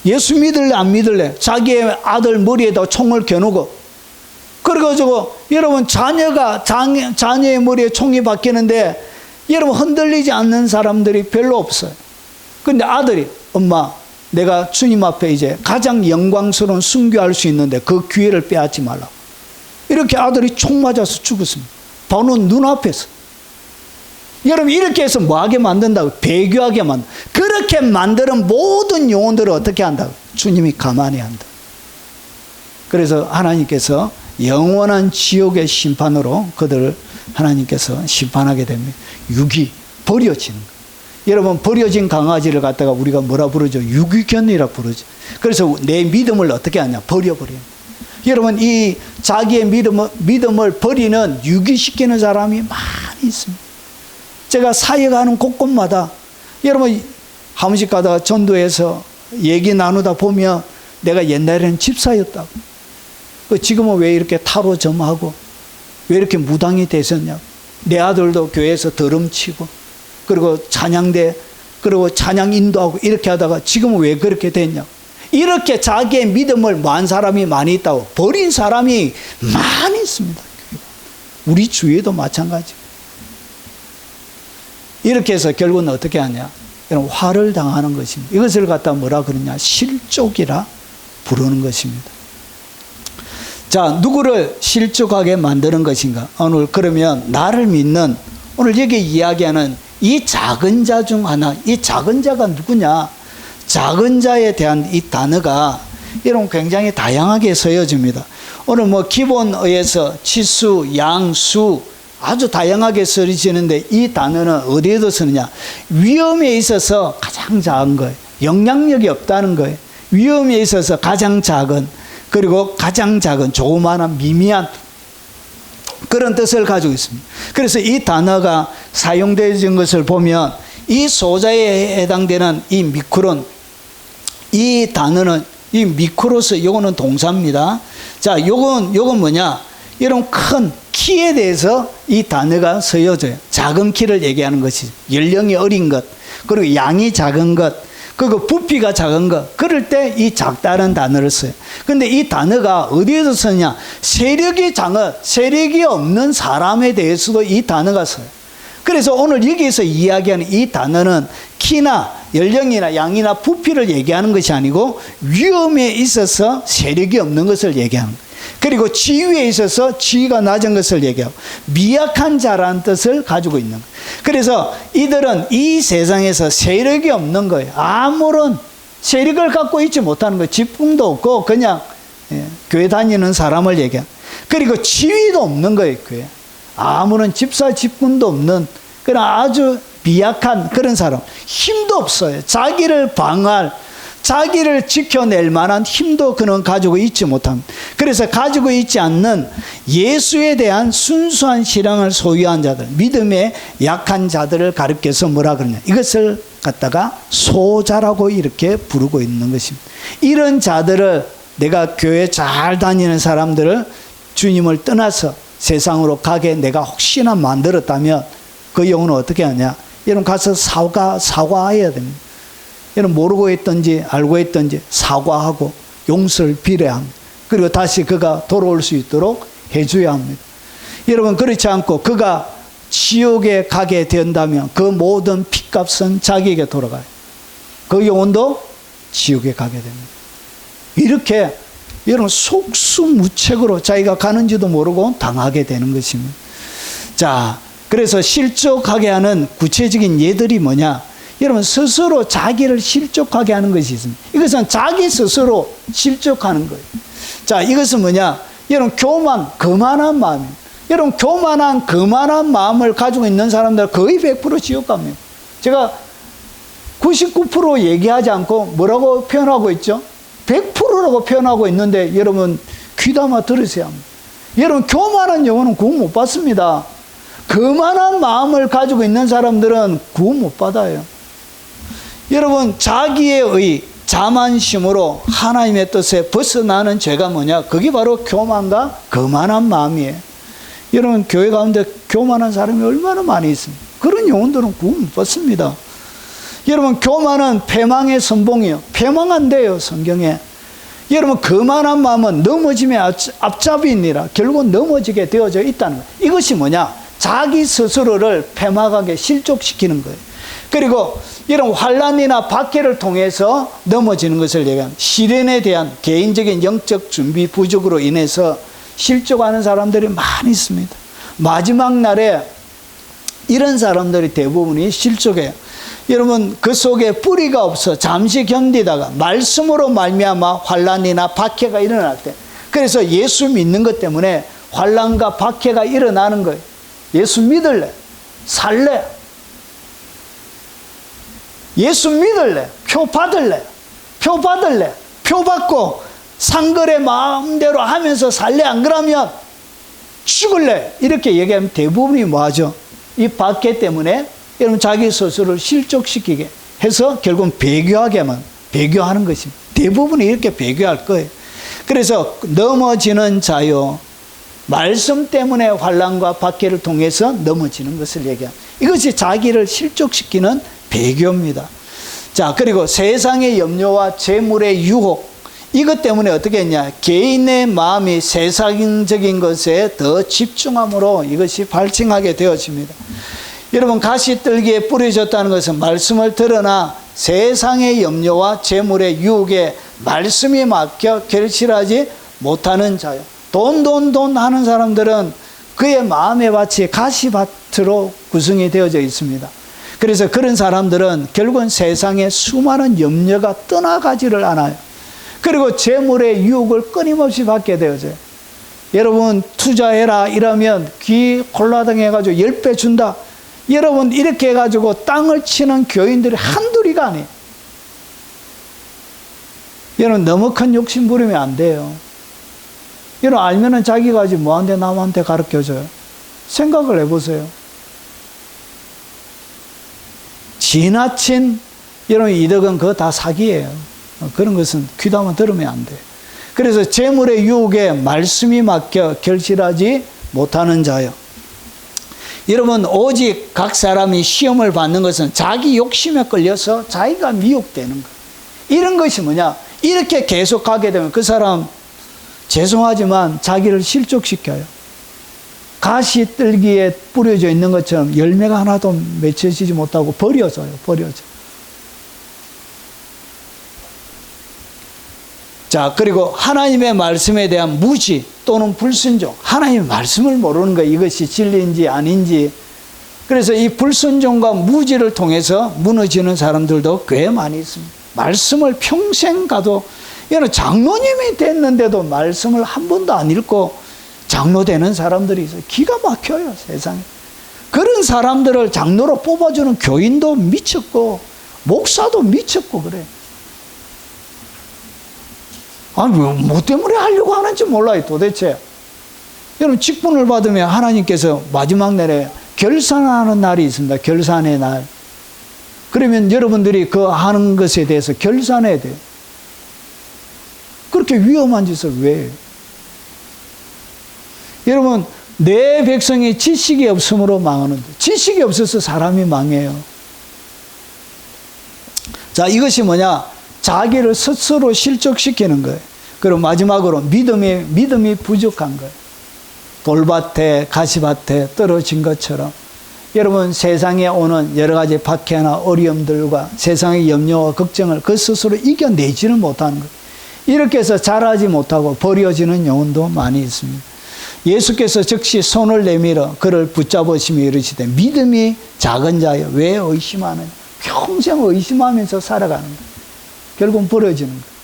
예수 믿을래 안 믿을래? 자기의 아들 머리에다 총을 겨누고, 그래가지고 여러분 자녀의 머리에 총이 박히는데 여러분 흔들리지 않는 사람들이 별로 없어요. 근데 아들이, 엄마, 내가 주님 앞에 이제 가장 영광스러운 순교할 수 있는데 그 기회를 빼앗지 말라고. 이렇게 아들이 총 맞아서 죽었습니다. 바로 눈앞에서. 여러분, 이렇게 해서 뭐하게 만든다고? 배교하게 만든다. 그렇게 만드는 모든 영혼들을 어떻게 한다고? 주님이 가만히 한다. 그래서 하나님께서 영원한 지옥의 심판으로 그들을 하나님께서 심판하게 됩니다. 육이 버려지는 거예요. 여러분, 버려진 강아지를 갖다가 우리가 뭐라 부르죠? 유기견이라 부르죠. 그래서 내 믿음을 어떻게 하냐? 버려버려요. 여러분, 이 자기의 믿음을 버리는, 유기시키는 사람이 많이 있습니다. 제가 사역하는 곳곳마다 여러분 한 번씩 가다가 전도해서 얘기 나누다 보면 내가 옛날에는 집사였다고, 지금은 왜 이렇게 타로 점하고 왜 이렇게 무당이 되셨냐고, 내 아들도 교회에서 더럼치고 그리고 찬양대 그리고 찬양 인도하고 이렇게 하다가 지금은 왜 그렇게 됐냐고, 이렇게 자기의 믿음을 만 사람이 많이 있다고. 버린 사람이 많이 있습니다. 우리 주위에도 마찬가지. 이렇게 해서 결국은 어떻게 하냐? 이런 화를 당하는 것입니다. 이것을 갖다 뭐라 그러냐? 실족이라 부르는 것입니다. 자, 누구를 실족하게 만드는 것인가? 오늘 그러면 나를 믿는, 오늘 여기 이야기하는 이 작은 자 중 하나, 이 작은 자가 누구냐? 작은 자에 대한 이 단어가 여러분 굉장히 다양하게 쓰여집니다. 오늘 뭐 기본어에서 치수, 양, 수 아주 다양하게 쓰여지는데 이 단어는 어디에도 쓰느냐? 위험에 있어서 가장 작은 거예요. 영향력이 없다는 거예요. 위험에 있어서 가장 작은, 그리고 가장 작은, 조그마한, 미미한 그런 뜻을 가지고 있습니다. 그래서 이 단어가 사용되어진 것을 보면 이 소자에 해당되는 이 미크론, 이 단어는 이 미크로스, 요거는 동사입니다. 자, 요건 뭐냐? 이런 큰 키에 대해서 이 단어가 쓰여져요. 작은 키를 얘기하는 것이죠. 연령이 어린 것, 그리고 양이 작은 것, 그리고 부피가 작은 것. 그럴 때 이 작다는 단어를 써요. 근데 이 단어가 어디에서 쓰냐? 세력이 작은, 세력이 없는 사람에 대해서도 이 단어가 써요. 그래서 오늘 여기에서 이야기하는 이 단어는 키나 연령이나 양이나 부피를 얘기하는 것이 아니고 위험에 있어서 세력이 없는 것을 얘기하는 거예요. 그리고 지위에 있어서 지위가 낮은 것을 얘기하고 미약한 자라는 뜻을 가지고 있는 거예요. 그래서 이들은 이 세상에서 세력이 없는 거예요. 아무런 세력을 갖고 있지 못하는 거예요. 직분도 없고 그냥 교회 다니는 사람을 얘기해요. 그리고 지위도 없는 거예요. 교회. 아무런 집사 직분도 없는 그런 아주 미약한 그런 사람. 힘도 없어요. 자기를 방어할, 자기를 지켜낼 만한 힘도 그는 가지고 있지 못합니다. 그래서 가지고 있지 않는 예수에 대한 순수한 신앙을 소유한 자들, 믿음의 약한 자들을 가리켜서 뭐라 그러냐, 이것을 갖다가 소자라고 이렇게 부르고 있는 것입니다. 이런 자들을, 내가 교회 잘 다니는 사람들을 주님을 떠나서 세상으로 가게 내가 혹시나 만들었다면 그 영혼은 어떻게 하냐? 여러분 가서 사과해야 됩니다. 여러분 모르고 있든지 알고 있든지 사과하고 용서를 빌어야 합니다. 그리고 다시 그가 돌아올 수 있도록 해줘야 합니다. 여러분 그렇지 않고 그가 지옥에 가게 된다면 그 모든 핏값은 자기에게 돌아가요. 그 영혼도 지옥에 가게 됩니다. 이렇게 여러분 속수무책으로 자기가 가는지도 모르고 당하게 되는 것입니다. 자, 그래서 실족하게 하는 구체적인 예들이 뭐냐? 여러분 스스로 자기를 실족하게 하는 것이 있습니다. 이것은 자기 스스로 실족하는 거예요. 자, 이것은 뭐냐? 여러분 교만, 거만한 마음입니다. 여러분 교만한 거만한 마음을 가지고 있는 사람들 거의 100% 지옥 갑니다. 제가 99% 얘기하지 않고 뭐라고 표현하고 있죠? 100%라고 표현하고 있는데 여러분 귀담아 들으세요. 여러분 교만한 영혼은 구원 못 받습니다. 거만한 마음을 가지고 있는 사람들은 구원 못 받아요. 여러분 자기의 의, 자만심으로 하나님의 뜻에 벗어나는 죄가 뭐냐? 그게 바로 교만과 거만한 마음이에요. 여러분 교회 가운데 교만한 사람이 얼마나 많이 있습니까? 그런 영혼들은 구원 못 받습니다. 여러분 교만은 패망의 선봉이에요. 패망한대요 성경에. 여러분 거만한 마음은 넘어짐의 앞잡이니라. 결국은 넘어지게 되어져 있다는 거예요. 이것이 뭐냐? 자기 스스로를 패망하게 실족시키는 거예요. 그리고 이런 환난이나 박해를 통해서 넘어지는 것을 얘기합니다. 시련에 대한 개인적인 영적 준비 부족으로 인해서 실족하는 사람들이 많이 있습니다. 마지막 날에 이런 사람들이 대부분이 실족해요. 여러분 그 속에 뿌리가 없어 잠시 견디다가 말씀으로 말미암아 환난이나 박해가 일어날 때, 그래서 예수 믿는 것 때문에 환난과 박해가 일어나는 거예요. 예수 믿을래? 살래? 예수 믿을래? 표 받을래? 표 받을래? 표 받고 상거래 마음대로 하면서 살래? 안 그러면 죽을래? 이렇게 얘기하면 대부분이 뭐하죠? 이 박해 때문에 여러분 자기 스스로를 실족시키게 해서 결국은 배교하는 것입니다. 대부분이 이렇게 배교할 거예요. 그래서 넘어지는 자요, 말씀 때문에 환난과 박해를 통해서 넘어지는 것을 얘기합니다. 이것이 자기를 실족시키는 배교입니다. 자, 그리고 세상의 염려와 재물의 유혹, 이것 때문에 어떻게 했냐? 개인의 마음이 세상적인 것에 더 집중함으로 이것이 발생하게 되어집니다. 여러분 가시떨기에 뿌려졌다는 것은 말씀을 들으나 세상의 염려와 재물의 유혹에 말씀이 막혀 결실하지 못하는 자요. 돈 하는 사람들은 그의 마음의 밭이 가시밭으로 구성이 되어져 있습니다. 그래서 그런 사람들은 결국은 세상에 수많은 염려가 떠나가지를 않아요. 그리고 재물의 유혹을 끊임없이 받게 되어져요. 여러분 투자해라 이러면 귀 콜라당 해가지고 10배 준다. 여러분 이렇게 해가지고 땅을 치는 교인들이 한둘이가 아니에요. 여러분 너무 큰 욕심 부리면 안 돼요. 여러분 알면은 자기가 하지 뭐한테 남한테 가르쳐줘요. 생각을 해보세요. 지나친 여러분 이득은 그거 다 사기예요. 그런 것은 귀담아 들으면 안 돼. 그래서 재물의 유혹에 말씀이 맡겨 결실하지 못하는 자요. 여러분, 오직 각 사람이 시험을 받는 것은 자기 욕심에 끌려서 자기가 미혹되는 거예요. 이런 것이 뭐냐? 이렇게 계속 가게 되면 그 사람 죄송하지만 자기를 실족시켜요. 가시뜰기에 뿌려져 있는 것처럼 열매가 하나도 맺혀지지 못하고 버려져요. 자, 그리고 하나님의 말씀에 대한 무지 또는 불순종. 하나님의 말씀을 모르는 거예요. 이것이 진리인지 아닌지. 그래서 이 불순종과 무지를 통해서 무너지는 사람들도 꽤 많이 있습니다. 말씀을 평생 가도, 얘는 장로님이 됐는데도 말씀을 한 번도 안 읽고 장로 되는 사람들이 있어요. 기가 막혀요, 세상에. 그런 사람들을 장로로 뽑아주는 교인도 미쳤고 목사도 미쳤고 그래. 아니, 뭐 때문에 하려고 하는지 몰라요, 도대체. 여러분, 직분을 받으면 하나님께서 마지막 날에 결산하는 날이 있습니다. 결산의 날. 그러면 여러분들이 그 하는 것에 대해서 결산해야 돼요. 그렇게 위험한 짓을 왜 해요? 여러분, 내 백성이 지식이 없으므로 망하는데, 지식이 없어서 사람이 망해요. 자, 이것이 뭐냐? 자기를 스스로 실족시키는 거예요. 그리고 마지막으로 믿음이 부족한 거예요. 돌밭에 가시밭에 떨어진 것처럼 여러분, 세상에 오는 여러 가지 박해나 어려움들과 세상의 염려와 걱정을 그 스스로 이겨내지는 못하는 거예요. 이렇게 해서 자라지 못하고 버려지는 영혼도 많이 있습니다. 예수께서 즉시 손을 내밀어 그를 붙잡으시며 이르시되 믿음이 작은 자여 왜 의심하느냐. 평생 의심하면서 살아가는 거예요. 결국은 버려지는 거예요.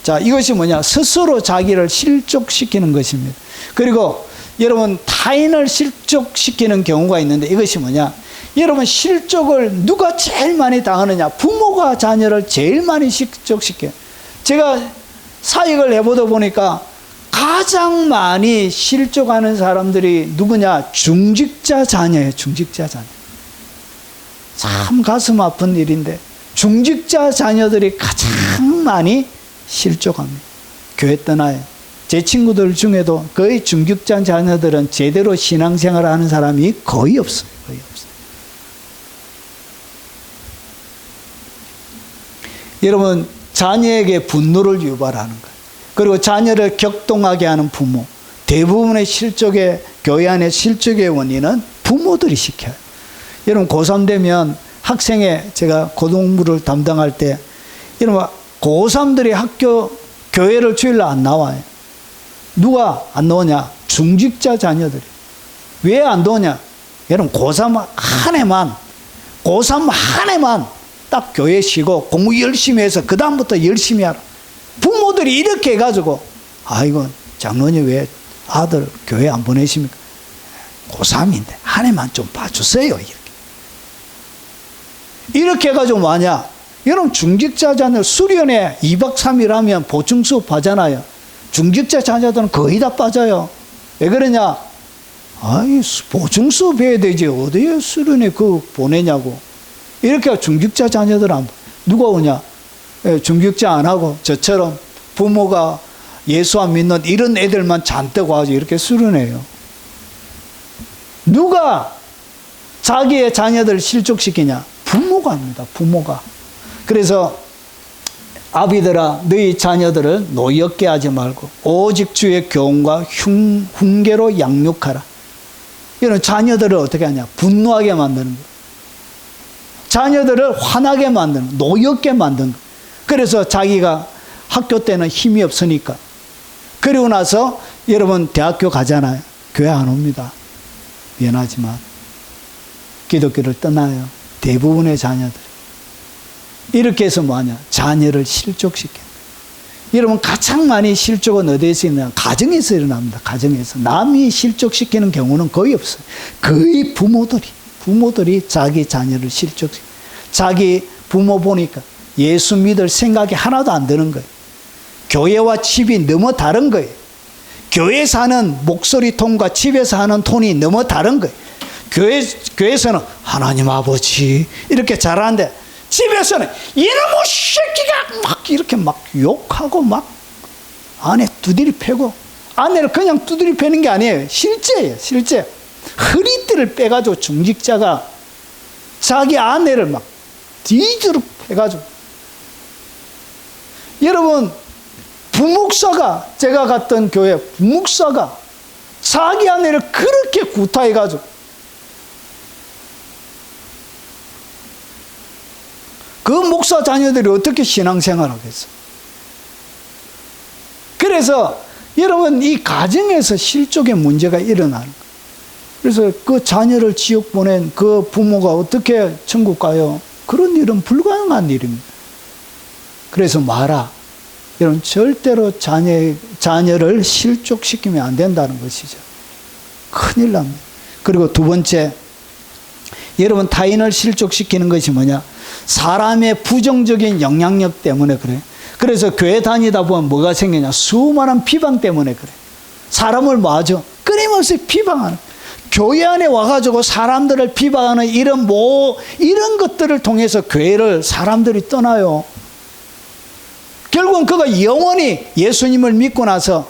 자, 이것이 뭐냐? 스스로 자기를 실족시키는 것입니다. 그리고 여러분, 타인을 실족시키는 경우가 있는데 이것이 뭐냐? 여러분, 실족을 누가 제일 많이 당하느냐? 부모가 자녀를 제일 많이 실족시켜요. 제가 사역을 해보다 보니까 가장 많이 실족하는 사람들이 누구냐? 중직자 자녀예요. 중직자 자녀. 참 가슴 아픈 일인데 중직자 자녀들이 가장 많이 실족합니다. 교회 떠나요. 제 친구들 중에도 거의 중직자 자녀들은 제대로 신앙생활을 하는 사람이 거의 없어요. 거의 없어요. 여러분, 자녀에게 분노를 유발하는 거예요. 그리고 자녀를 격동하게 하는 부모. 대부분의 실족의, 교회 안의 실족의 원인은 부모들이 시켜요. 여러분, 고3 되면 학생회, 제가 고등부를 담당할 때, 여러분, 고3들이 교회를 주일날 안 나와요. 누가 안 나오냐? 중직자 자녀들이. 왜 안 나오냐? 여러분, 고3 한 해만 딱 교회 쉬고 공부 열심히 해서 그 다음부터 열심히 하라. 부모들이 이렇게 해가지고, 아이고, 장로님 왜 아들 교회 안 보내십니까? 고3인데 한 해만 좀 봐주세요. 이렇게 해가지고 뭐하냐? 여러분, 중직자 자녀 수련회 2박 3일 하면 보충 수업 하잖아요. 중직자 자녀들은 거의 다 빠져요. 왜 그러냐? 아이, 보충 수업 해야 되지. 어디에 수련회 그거 보내냐고. 이렇게 중직자 자녀들 안, 누가 오냐? 중직자 안 하고 저처럼 부모가 예수 안 믿는 이런 애들만 잔뜩 와서 이렇게 수련해요. 누가 자기의 자녀들을 실족시키냐? 부모가 합니다. 부모가. 그래서 아비들아, 너희 자녀들을 노엽게 하지 말고 오직 주의 교훈과 훈계로 양육하라. 이런 자녀들을 어떻게 하냐? 분노하게 만드는 거예요. 자녀들을 화나게 만드는, 노엽게 만드는 거예요. 그래서 자기가 학교 때는 힘이 없으니까. 그리고 나서 여러분 대학교 가잖아요. 교회 안 옵니다. 미안하지만 기독교를 떠나요. 대부분의 자녀들. 이렇게 해서 뭐하냐? 자녀를 실족시켜. 여러분, 가장 많이 실족은 어디에서 있느냐? 가정에서 일어납니다. 가정에서. 남이 실족시키는 경우는 거의 없어요. 거의 부모들이 자기 자녀를 실족시켜. 자기 부모 보니까 예수 믿을 생각이 하나도 안 드는 거예요. 교회와 집이 너무 다른 거예요. 교회에서 하는 목소리 톤과 집에서 하는 톤이 너무 다른 거예요. 교회에서는 하나님 아버지 이렇게 잘하는데 집에서는 이놈의 새끼가 막 이렇게 막 욕하고 막 아내 두드리 패고, 아내를 그냥 두드리 패는 게 아니에요. 실제예요, 실제. 허리띠를 빼가지고 중직자가 자기 아내를 막 뒤지로 패가지고. 여러분, 부목사가, 제가 갔던 교회 부목사가 자기 아내를 그렇게 구타해가지고, 그 목사 자녀들이 어떻게 신앙생활을 하겠어? 그래서 여러분, 이 가정에서 실족의 문제가 일어나는 거예요. 그래서 그 자녀를 지옥 보낸 그 부모가 어떻게 천국 가요? 그런 일은 불가능한 일입니다. 그래서 마라. 여러분, 절대로 자녀를 실족시키면 안 된다는 것이죠. 큰일 납니다. 그리고 두 번째, 여러분, 타인을 실족시키는 것이 뭐냐? 사람의 부정적인 영향력 때문에 그래요. 그래서 교회 다니다 보면 뭐가 생기냐? 수많은 비방 때문에 그래. 사람을 마저 끊임없이 비방하는, 교회 안에 와가지고 사람들을 비방하는 이런 것들을 통해서 교회를 사람들이 떠나요. 결국은 그가 영원히 예수님을 믿고 나서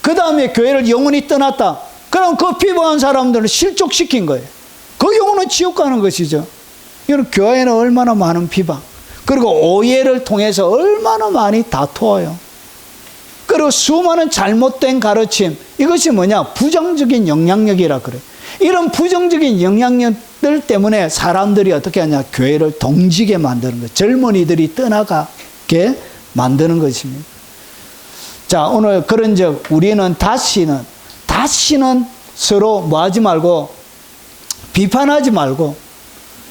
그 다음에 교회를 영원히 떠났다. 그럼 그 비방한 사람들을 실족시킨 거예요. 그 영혼은 지옥 가는 것이죠. 여러분, 교회에는 얼마나 많은 비방, 그리고 오해를 통해서 얼마나 많이 다투어요. 그리고 수많은 잘못된 가르침, 이것이 뭐냐? 부정적인 영향력이라 그래요. 이런 부정적인 영향력들 때문에 사람들이 어떻게 하냐? 교회를 동지게 만드는 거예요. 젊은이들이 떠나가게 만드는 것입니다. 자, 오늘 그런즉 우리는 다시는 서로 뭐 하지 말고, 비판하지 말고,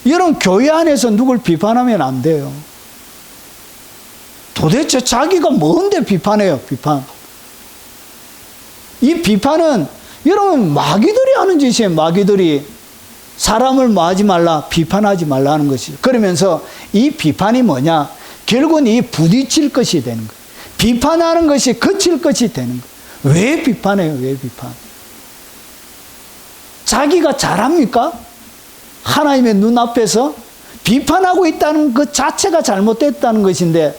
이런 교회 안에서 누굴 비판하면 안 돼요. 도대체 자기가 뭔데 비판해요, 비판. 이 비판은 여러분 마귀들이 하는 짓이에요. 마귀들이 사람을 뭐 하지 말라, 비판하지 말라는 것이죠. 그러면서 이 비판이 뭐냐? 결국은 이 부딪힐 것이 되는 거예요. 비판하는 것이 그칠 것이 되는 거예요. 왜 비판해요? 왜 비판? 자기가 잘합니까? 하나님의 눈앞에서 비판하고 있다는 그 자체가 잘못됐다는 것인데,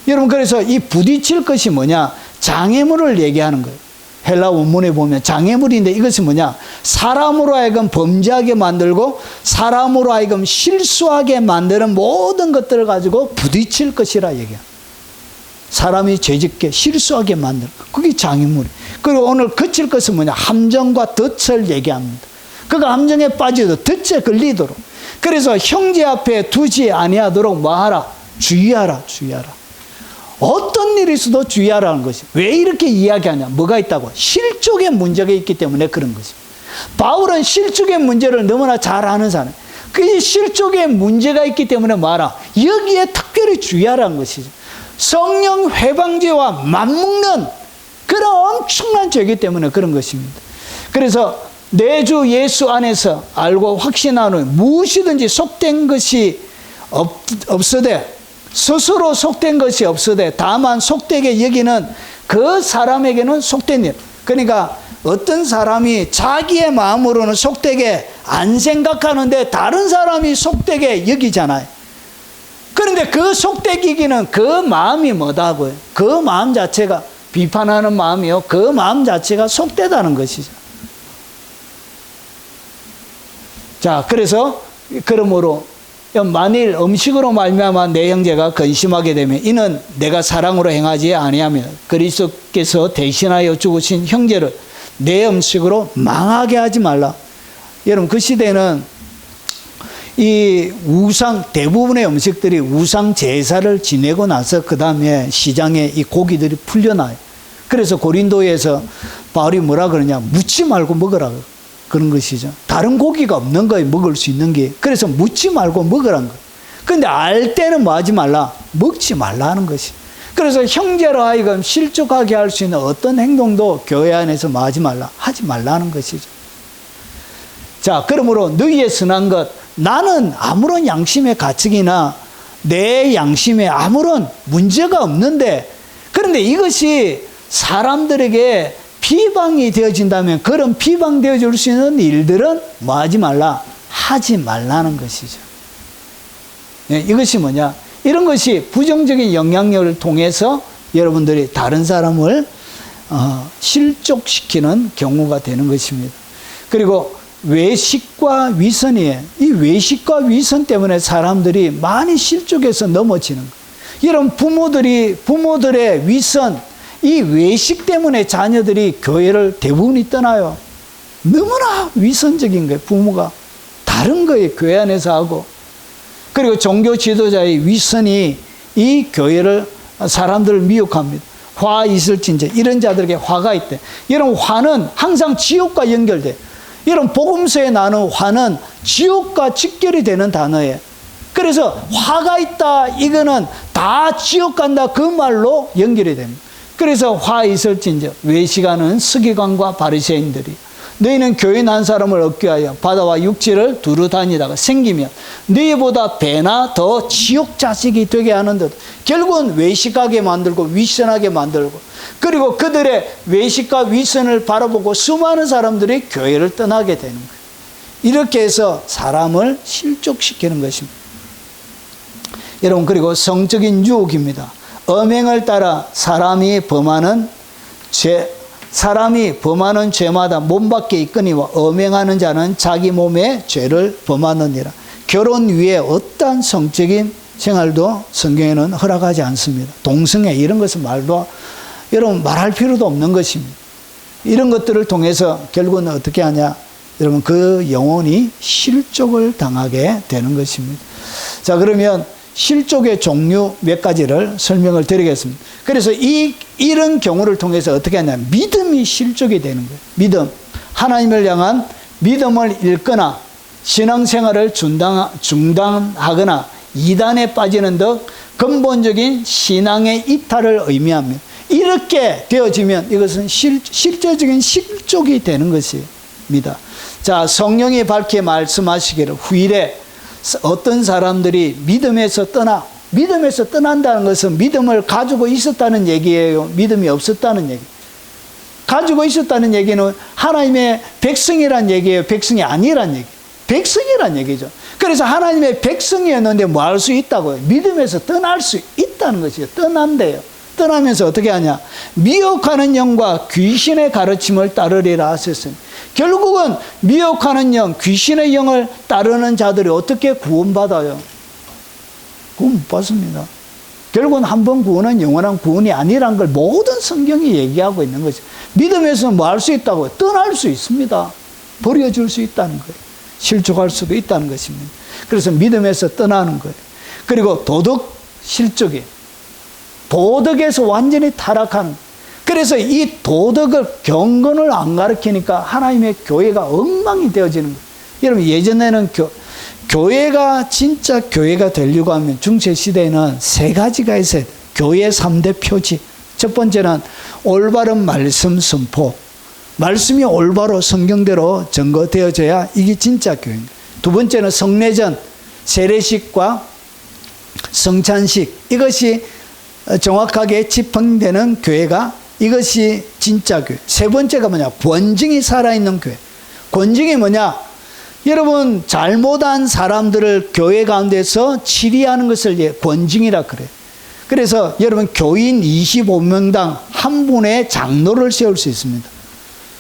여러분, 그래서 이 부딪힐 것이 뭐냐? 장애물을 얘기하는 거예요. 헬라 원문에 보면 장애물인데, 이것이 뭐냐? 사람으로 하여금 범죄하게 만들고 사람으로 하여금 실수하게 만드는 모든 것들을 가지고 부딪힐 것이라 얘기해요. 사람이 죄짓게 실수하게 만드는 것, 그게 장애물이에요. 그리고 오늘 그칠 것은 뭐냐? 함정과 덫을 얘기합니다. 그가 함정에 빠지도 덫에 걸리도록. 그래서 형제 앞에 두지 아니하도록 뭐하라? 주의하라, 주의하라. 어떤 일이 있어도 주의하라는 것이. 왜 이렇게 이야기하냐? 뭐가 있다고? 실족의 문제가 있기 때문에 그런 것입니다. 바울은 실족의 문제를 너무나 잘 아는 사람. 그 실족의 문제가 있기 때문에 뭐하라? 여기에 특별히 주의하라는 것이죠. 성령 회방죄와 맞먹는 그런 엄청난 죄이기 때문에 그런 것입니다. 그래서 내 주 예수 안에서 알고 확신하는 무엇이든지 속된 것이 없으되, 스스로 속된 것이 없으되 다만 속되게 여기는 그 사람에게는 속된 일. 그러니까 어떤 사람이 자기의 마음으로는 속되게 안 생각하는데 다른 사람이 속되게 여기잖아요. 그런데 그 속되기는 그 마음이 뭐다고요? 그 마음 자체가 비판하는 마음이요, 그 마음 자체가 속되다는 것이죠. 자, 그래서 그러므로 만일 음식으로 말미암아 내 형제가 근심하게 되면 이는 내가 사랑으로 행하지 아니하며 그리스도께서 대신하여 죽으신 형제를 내 음식으로 망하게 하지 말라. 여러분, 그 시대는 이 우상, 대부분의 음식들이 우상 제사를 지내고 나서 그 다음에 시장에 이 고기들이 풀려나요. 그래서 고린도에서 바울이 뭐라 그러냐? 묻지 말고 먹으라. 그런 것이죠. 다른 고기가 없는 거예요, 먹을 수 있는 게. 그래서 묻지 말고 먹으라는 거예요. 그런데 알 때는 뭐 하지 말라? 먹지 말라는 것이. 그래서 형제로 하여금 실족하게 할 수 있는 어떤 행동도 교회 안에서 뭐 하지 말라? 하지 말라는 것이죠. 자, 그러므로 너희의 선한 것, 나는 아무런 양심의 가책이나 내 양심에 아무런 문제가 없는데, 그런데 이것이 사람들에게 비방이 되어진다면 그런 비방되어 줄 수 있는 일들은 뭐 하지 말라? 하지 말라는 것이죠. 예, 이것이 뭐냐? 이런 것이 부정적인 영향력을 통해서 여러분들이 다른 사람을 실족시키는 경우가 되는 것입니다. 그리고 외식과 위선이에요. 이 외식과 위선 때문에 사람들이 많이 실족해서 넘어지는 거예요. 이런 부모들의 위선, 이 외식 때문에 자녀들이 교회를 대부분이 떠나요. 너무나 위선적인 거예요. 부모가 다른 거예요. 교회 안에서 하고. 그리고 종교 지도자의 위선이 이 교회를 사람들을 미혹합니다. 화 있을진저 이런 자들에게 화가 있대. 이런 화는 항상 지옥과 연결돼. 이런 복음서에 나오는 화는 지옥과 직결이 되는 단어예요. 그래서 화가 있다 이거는 다 지옥 간다 그 말로 연결이 됩니다. 그래서 화 있을진저 외식하는 서기관과 바리새인들이 너희는 교인 한 사람을 얻기 위하여 바다와 육지를 두루 다니다가 생기면 너희보다 배나 더 지옥 자식이 되게 하는 듯 결국은 외식하게 만들고 위선하게 만들고 그리고 그들의 외식과 위선을 바라보고 수많은 사람들이 교회를 떠나게 되는 거예요. 이렇게 해서 사람을 실족시키는 것입니다. 여러분 그리고 성적인 유혹입니다. 음행을 따라 사람이 범하는 죄마다 몸밖에 있거니와 음행하는 자는 자기 몸에 죄를 범하느니라. 결혼 위에 어떠한 성적인 생활도 성경에는 허락하지 않습니다. 동성애 이런 것은 여러분 말할 필요도 없는 것입니다. 이런 것들을 통해서 결국은 어떻게 하냐? 여러분 그 영혼이 실족을 당하게 되는 것입니다. 자, 그러면 실족의 종류 몇 가지를 설명을 드리겠습니다. 그래서 이런 경우를 통해서 어떻게 하냐? 믿음이 실족이 되는 거예요. 믿음. 하나님을 향한 믿음을 잃거나 신앙생활을 중단하거나 이단에 빠지는 등 근본적인 신앙의 이탈을 의미합니다. 이렇게 되어지면 이것은 실제적인 실족이 되는 것입니다. 자, 성령이 밝게 말씀하시기를 후일에 어떤 사람들이 믿음에서 떠난다는 것은 믿음을 가지고 있었다는 얘기예요. 믿음이 없었다는 얘기. 가지고 있었다는 얘기는 하나님의 백성이란 얘기예요. 백성이 아니란 얘기. 백성이란 얘기죠. 그래서 하나님의 백성이었는데 뭐 할 수 있다고요? 믿음에서 떠날 수 있다는 것이죠. 떠난대요. 떠나면서 어떻게 하냐? 미혹하는 영과 귀신의 가르침을 따르리라 하셨습니다. 결국은 미혹하는 영, 귀신의 영을 따르는 자들이 어떻게 구원받아요? 구원 못 받습니다. 결국은 한 번 구원은 영원한 구원이 아니라는 걸 모든 성경이 얘기하고 있는 거죠. 믿음에서 뭐 할 수 있다고요? 떠날 수 있습니다. 버려줄 수 있다는 거예요. 실족할 수도 있다는 것입니다. 그래서 믿음에서 떠나는 거예요. 그리고 도덕 실족이에요. 도덕에서 완전히 타락하는. 그래서 이 도덕을 경건을 안 가르치니까 하나님의 교회가 엉망이 되어지는 거예요. 여러분 예전에는 교회가 진짜 교회가 되려고 하면 중세시대에는 세 가지가 있어요. 교회 3대 표지. 첫 번째는 올바른 말씀 선포. 말씀이 올바로 성경대로 증거되어져야 이게 진짜 교회입니다. 두 번째는 성례전, 세례식과 성찬식. 이것이 정확하게 집행되는 교회가 이것이 진짜 교회. 세 번째가 뭐냐? 권징이 살아있는 교회. 권징이 뭐냐? 여러분 잘못한 사람들을 교회 가운데서 치리하는 것을 권징이라 그래요. 그래서 여러분 교인 25명당 한 분의 장로를 세울 수 있습니다.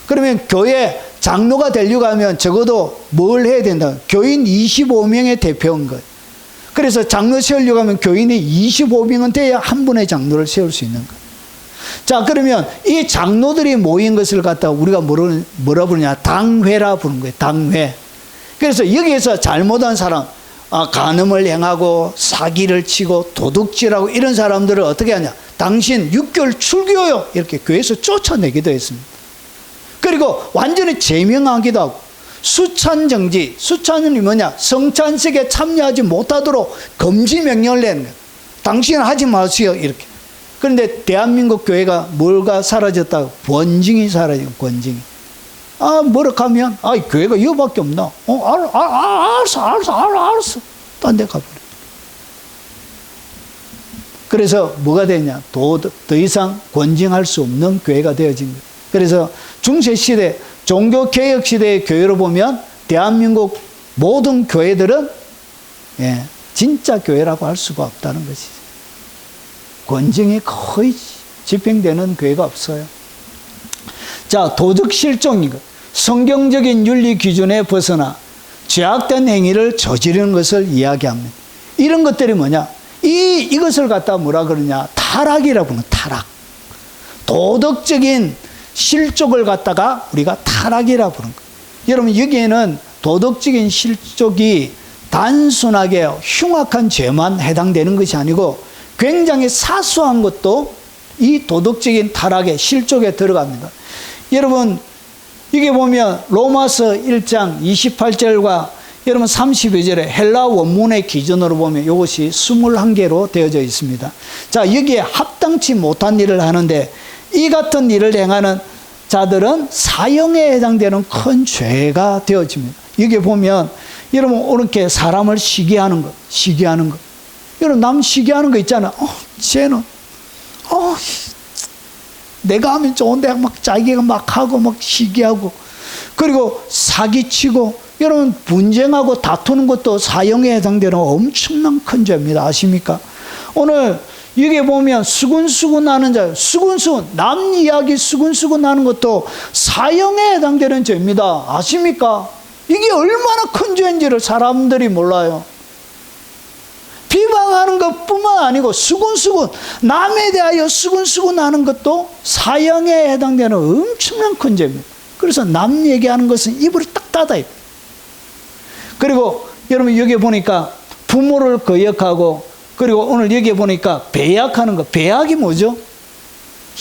그러면 교회 장로가 되려고 하면 적어도 뭘 해야 된다? 교인 25명의 대표인 거예요. 그래서 장로 세우려고 하면 교인이 25명은 돼야 한 분의 장로를 세울 수 있는 거예요. 자, 그러면 이 장로들이 모인 것을 갖다가 우리가 뭐라 부르냐? 당회라 부르는 거예요. 당회. 그래서 여기에서 잘못한 사람, 간음을 행하고 사기를 치고 도둑질하고 이런 사람들을 어떻게 하냐? 당신 6개월 출교요. 이렇게 교회에서 쫓아내기도 했습니다. 그리고 완전히 제명하기도 하고 수찬정지. 수찬이 뭐냐? 성찬식에 참여하지 못하도록 금지 명령을 내는 거예요. 당신은 하지 마세요. 이렇게. 그런데 대한민국 교회가 뭐가 사라졌다고? 권징이 사라지고 권징이. 뭐라 하면 교회가 이거밖에 없나? 알았어. 딴 데 가버려. 그래서 뭐가 되냐? 더 이상 권징할 수 없는 교회가 되어진 거예요. 그래서 중세시대, 종교개혁시대의 교회로 보면 대한민국 모든 교회들은 진짜 교회라고 할 수가 없다는 것이죠. 권징이 거의 집행되는 교회가 없어요. 자, 도덕 실종인 것. 성경적인 윤리 기준에 벗어나 죄악된 행위를 저지르는 것을 이야기합니다. 이런 것들이 뭐냐? 이것을 갖다 뭐라 그러냐? 타락이라고 하는 타락. 도덕적인 실족을 갖다가 우리가 타락이라고 부르는 거예요. 여러분, 여기에는 도덕적인 실족이 단순하게 흉악한 죄만 해당되는 것이 아니고 굉장히 사소한 것도 이 도덕적인 타락의 실족에 들어갑니다. 여러분, 이게 보면 로마서 1장 28절과 여러분 32절에 헬라 원문의 기준으로 보면 이것이 21개로 되어져 있습니다. 자, 여기에 합당치 못한 일을 하는데 이 같은 일을 행하는 자들은 사형에 해당되는 큰 죄가 되어집니다. 여기 보면 여러분 이렇게 사람을 시기하는 것. 여러분 남 시기하는 거 있잖아요. 쟤는 내가 하면 좋은데 막 자기가 막 하고 막 시기하고, 그리고 사기치고, 여러분 분쟁하고 다투는 것도 사형에 해당되는 엄청난 큰 죄입니다. 아십니까? 오늘 여기 보면 수군수군 하는 자, 남 이야기 수군수군 하는 것도 사형에 해당되는 죄입니다. 아십니까? 이게 얼마나 큰 죄인지를 사람들이 몰라요. 비방하는 것뿐만 아니고 남에 대하여 수군수군 하는 것도 사형에 해당되는 엄청난 큰 죄입니다. 그래서 남 얘기하는 것은 입을 딱 닫아요. 그리고 여러분 여기 보니까 부모를 거역하고, 그리고 오늘 여기 보니까 배약하는 것. 배약이 뭐죠?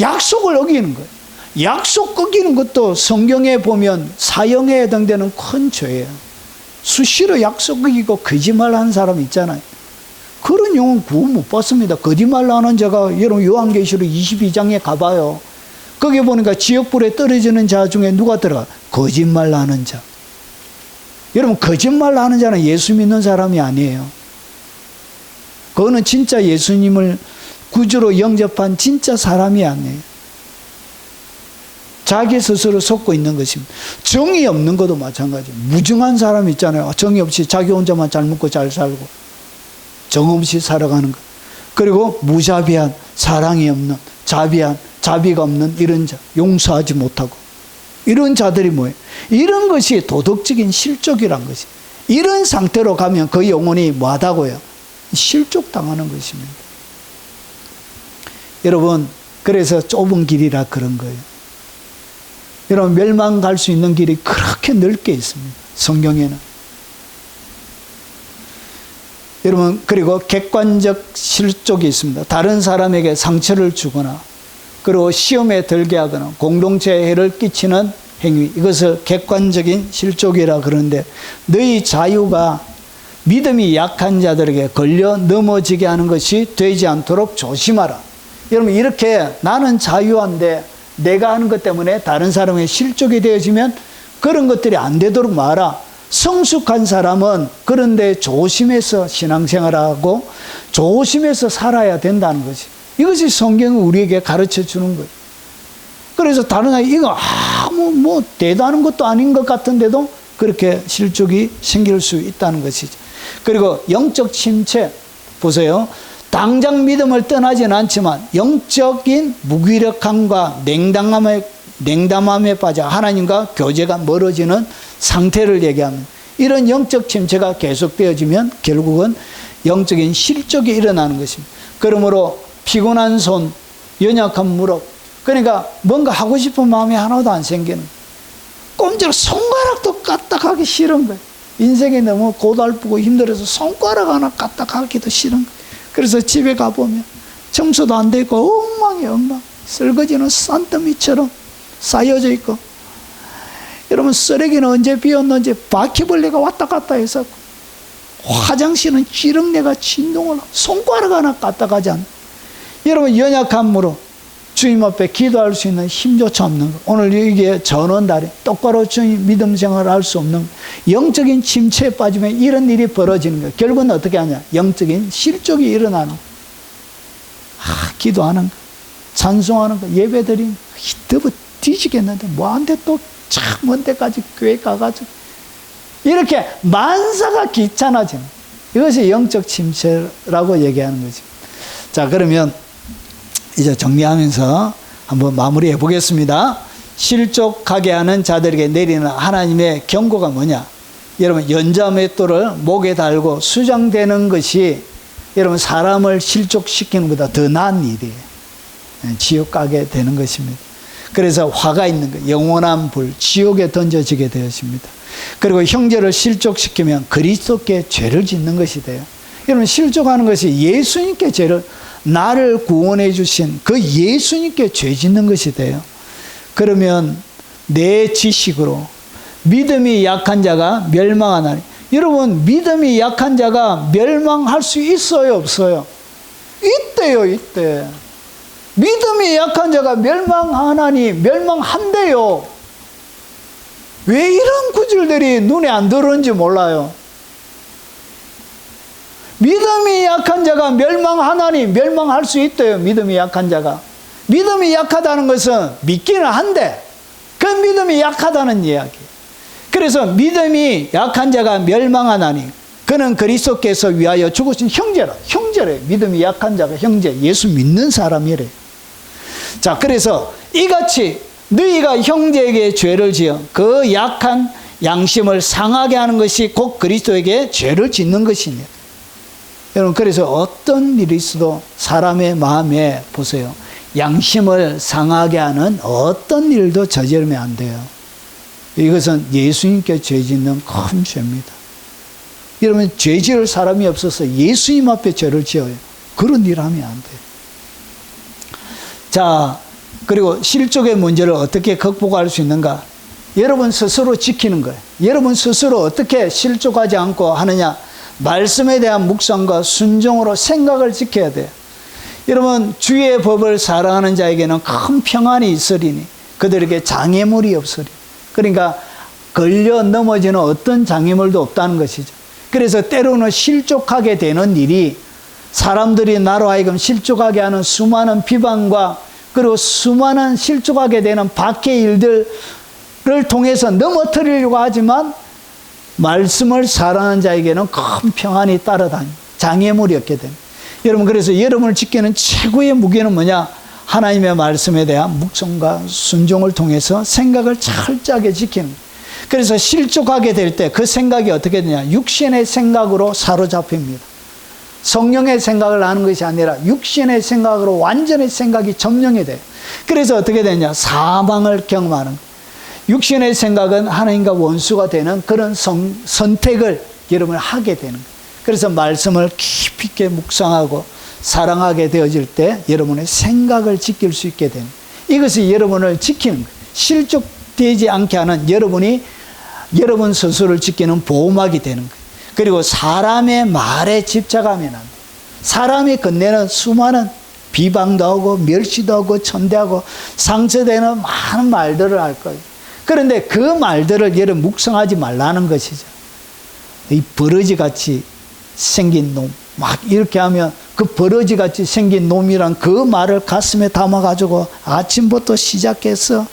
약속을 어기는 거예요. 약속 어기는 것도 성경에 보면 사형에 해당되는 큰 죄예요. 수시로 약속 어기고 거짓말하는 사람 있잖아요. 그런 영혼 구원 못 받습니다. 거짓말 하는 자가, 여러분 요한계시록 22장에 가봐요. 거기 보니까 지옥불에 떨어지는 자 중에 누가 들어가? 거짓말 하는 자. 여러분 거짓말 하는 자는 예수 믿는 사람이 아니에요. 그거는 진짜 예수님을 구주로 영접한 진짜 사람이 아니에요. 자기 스스로 속고 있는 것입니다. 정의 없는 것도 마찬가지예요. 무증한 사람 있잖아요. 정의 없이 자기 혼자만 잘 먹고 잘 살고 정 없이 살아가는 것. 그리고 무자비한, 사랑이 없는, 자비가 없는 이런 자, 용서하지 못하고, 이런 자들이 뭐예요? 이런 것이 도덕적인 실족이란 것이. 이런 상태로 가면 그 영혼이 뭐하다고요? 실족당하는 것입니다. 여러분, 그래서 좁은 길이라 그런 거예요. 여러분, 멸망 갈 수 있는 길이 그렇게 넓게 있습니다. 성경에는. 여러분, 그리고 객관적 실족이 있습니다. 다른 사람에게 상처를 주거나, 그리고 시험에 들게 하거나 공동체에 해를 끼치는 행위, 이것을 객관적인 실족이라 그러는데, 너희 자유가 믿음이 약한 자들에게 걸려 넘어지게 하는 것이 되지 않도록 조심하라. 여러분, 이렇게 나는 자유한데 내가 하는 것 때문에 다른 사람의 실족이 되어지면 그런 것들이 안 되도록 말아. 성숙한 사람은 그런데 조심해서 신앙생활하고 조심해서 살아야 된다는 것이, 이것이 성경이 우리에게 가르쳐 주는 거예요. 그래서 다른 사람이 이거 뭐 대단한 것도 아닌 것 같은데도 그렇게 실족이 생길 수 있다는 것이죠. 그리고 영적 침체 보세요. 당장 믿음을 떠나지는 않지만 영적인 무기력함과 냉담함에 빠져 하나님과 교제가 멀어지는 상태를 얘기합니다. 이런 영적 침체가 계속되어지면 결국은 영적인 실족이 일어나는 것입니다. 그러므로 피곤한 손, 연약한 무릎, 그러니까 뭔가 하고 싶은 마음이 하나도 안 생기는, 꼼짝 손가락도 까딱하기 싫은 거예요. 인생이 너무 고달프고 힘들어서 손가락 하나 까딱하기도 싫은 거예요. 그래서 집에 가보면 청소도 안 되고 엉망이에요. 엉망. 설거지는 산더미처럼 쌓여져 있고, 여러분 쓰레기는 언제 비웠는지 바퀴벌레가 왔다 갔다 해서, 화장실은 찌릉내가 진동을 하고 손가락 하나 까딱하지 않는, 여러분 연약한 무릎, 주님 앞에 기도할 수 있는 힘조차 없는 거. 오늘 여기에 전원달에 똑바로 주님 믿음 생활을 할 수 없는, 영적인 침체에 빠지면 이런 일이 벌어지는 거예요. 결국은 어떻게 하냐? 영적인 실족이 일어나는 거예요. 기도하는 거, 찬송하는 거, 예배드리는 거, 더버 뒤지겠는데 뭐한테 또 참 먼 데까지 교회 가가지고 이렇게 만사가 귀찮아지는, 이것이 영적 침체라고 얘기하는 거죠. 자, 그러면 이제 정리하면서 한번 마무리해 보겠습니다. 실족하게 하는 자들에게 내리는 하나님의 경고가 뭐냐? 여러분, 연자맷돌을 목에 달고 수장되는 것이 여러분 사람을 실족시키는 것보다 더 나은 일이에요. 지옥 가게 되는 것입니다. 그래서 화가 있는 것, 영원한 불, 지옥에 던져지게 되었습니다. 그리고 형제를 실족시키면 그리스도께 죄를 짓는 것이 돼요. 여러분, 실족하는 것이 예수님께 죄를, 나를 구원해 주신 그 예수님께 죄 짓는 것이 돼요. 그러면 내 지식으로 믿음이 약한 자가 멸망하나니, 여러분, 믿음이 약한 자가 멸망할 수 있어요, 없어요? 있대요, 있대. 믿음이 약한 자가 멸망하나니 멸망한대요. 왜 이런 구절들이 눈에 안 들어오는지 몰라요. 믿음이 약한 자가 멸망하나니 멸망할 수 있대요. 믿음이 약한 자가. 믿음이 약하다는 것은 믿기는 한데 그 믿음이 약하다는 이야기. 그래서 믿음이 약한 자가 멸망하나니 그는 그리스도께서 위하여 죽으신 형제래. 믿음이 약한 자가 형제, 예수 믿는 사람이래. 자, 그래서 이같이 너희가 형제에게 죄를 지어 그 약한 양심을 상하게 하는 것이 곧 그리스도에게 죄를 짓는 것이니. 여러분, 그래서 어떤 일이 있어도 사람의 마음에 보세요. 양심을 상하게 하는 어떤 일도 저지르면 안 돼요. 이것은 예수님께 죄 짓는 큰 죄입니다. 여러분, 죄 지을 사람이 없어서 예수님 앞에 죄를 지어요. 그런 일 하면 안 돼요. 자, 그리고 실족의 문제를 어떻게 극복할 수 있는가? 여러분 스스로 지키는 거예요. 여러분 스스로 어떻게 실족하지 않고 하느냐? 말씀에 대한 묵상과 순종으로 생각을 지켜야 돼요. 여러분, 주의 법을 사랑하는 자에게는 큰 평안이 있으리니 그들에게 장애물이 없으리. 그러니까 걸려 넘어지는 어떤 장애물도 없다는 것이죠. 그래서 때로는 실족하게 되는 일이 사람들이 나로 하여금 실족하게 하는 수많은 비방과 그리고 수많은 실족하게 되는 밖의 일들을 통해서 넘어뜨리려고 하지만 말씀을 사랑하는 자에게는 큰 평안이 따라다니는 장애물이 없게 됩니다. 여러분, 그래서 여러분을 지키는 최고의 무기는 뭐냐? 하나님의 말씀에 대한 묵상과 순종을 통해서 생각을 철저하게 지키는 거예요. 그래서 실족하게 될 때 그 생각이 어떻게 되냐? 육신의 생각으로 사로잡힙니다. 성령의 생각을 하는 것이 아니라 육신의 생각으로 완전히 생각이 점령이 돼요. 그래서 어떻게 되냐? 사망을 경험하는 거예요. 육신의 생각은 하나님과 원수가 되는 그런 선택을 여러분 하게 되는 거예요. 그래서 말씀을 깊이 있게 묵상하고 사랑하게 되어질 때 여러분의 생각을 지킬 수 있게 되는 거예요. 이것이 여러분을 지키는 거예요. 실족되지 않게 하는 여러분 스스로를 지키는 보호막이 되는 거예요. 그리고 사람의 말에 집착하면 안 돼요. 사람이 건네는 수많은 비방도 하고 멸시도 하고 천대하고 상처되는 많은 말들을 할 거예요. 그런데 그 말들을 여러분 묵상하지 말라는 것이죠. 이 버러지같이 생긴 놈, 막 이렇게 하면 그 버러지같이 생긴 놈이란 그 말을 가슴에 담아가지고 아침부터 시작해서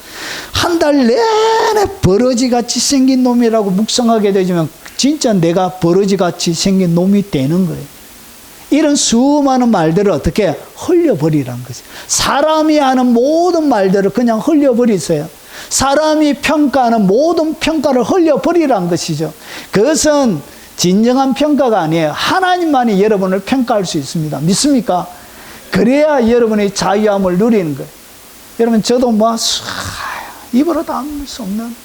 한 달 내내 버러지같이 생긴 놈이라고 묵상하게 되지만 진짜 내가 버러지같이 생긴 놈이 되는 거예요. 이런 수많은 말들을 어떻게 흘려버리라는 거죠. 사람이 하는 모든 말들을 그냥 흘려버리세요. 사람이 평가하는 모든 평가를 흘려버리라는 것이죠. 그것은 진정한 평가가 아니에요. 하나님만이 여러분을 평가할 수 있습니다. 믿습니까? 그래야 여러분의 자유함을 누리는 거예요. 여러분, 저도 뭐 입으로 담을 수 없는,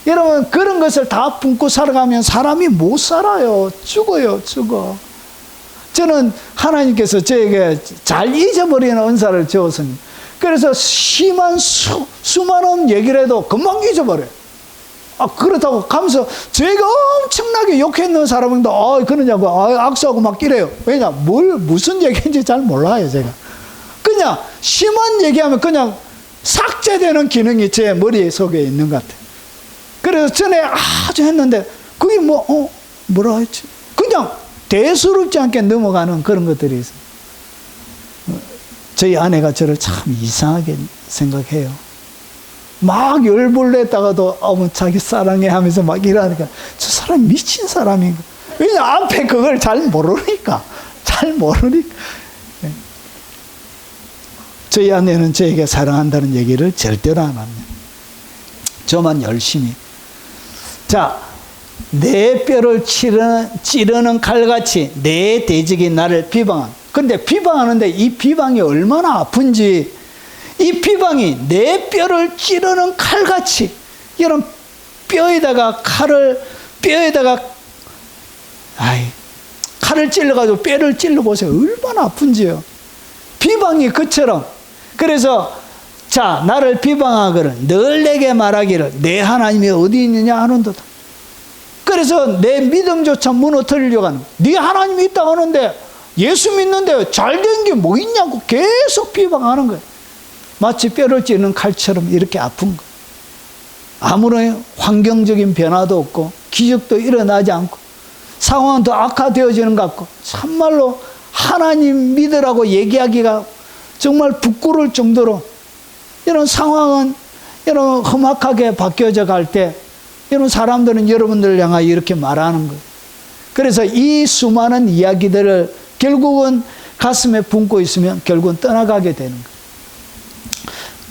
여러분 그런 것을 다 품고 살아가면 사람이 못 살아요. 죽어요. 죽어. 저는 하나님께서 저에게 잘 잊어버리는 은사를 주었습니다. 그래서 심한 수많은 얘기를 해도 금방 잊어버려요. 그렇다고 가면서 저희가 엄청나게 욕했는 사람인데 그러냐고 악수하고 막 이래요. 왜냐? 무슨 얘기인지 잘 몰라요. 제가 그냥 심한 얘기하면 그냥 삭제되는 기능이 제 머릿속에 있는 것 같아요. 그래서 전에 아주 했는데 그게 뭐라 했지? 그냥 대수롭지 않게 넘어가는 그런 것들이 있어요. 저희 아내가 저를 참 이상하게 생각해요. 막 열불 냈다가도 자기 사랑해 하면서 막 이러니까 저 사람 미친 사람인가. 왜냐 앞에 그걸 잘 모르니까. 저희 아내는 저에게 사랑한다는 얘기를 절대로 안 합니다. 저만 열심히. 자, 내 뼈를 찌르는 칼같이 내 대적이 나를 비방한. 근데 비방하는데 이 비방이 얼마나 아픈지, 이 비방이 내 뼈를 찌르는 칼같이, 이런 뼈에다가 칼을 찔러가지고 뼈를 찔러보세요. 얼마나 아픈지요. 비방이 그처럼. 그래서 자, 나를 비방하거든 늘 내게 말하기를 내 하나님이 어디 있느냐 하는도다. 그래서 내 믿음조차 무너뜨리려고 하는 거야. 네 하나님이 있다고 하는데 예수 믿는데 잘된 게 뭐 있냐고 계속 비방하는 거예요. 마치 뼈를 찌르는 칼처럼 이렇게 아픈 거예요. 아무런 환경적인 변화도 없고 기적도 일어나지 않고 상황은 더 악화되어지는 것 같고 참말로 하나님 믿으라고 얘기하기가 정말 부끄러울 정도로 이런 상황은 이런 험악하게 바뀌어져 갈 때 이런 사람들은 여러분들을 향하여 이렇게 말하는 거예요. 그래서 이 수많은 이야기들을 결국은 가슴에 품고 있으면 결국은 떠나가게 되는 거예요.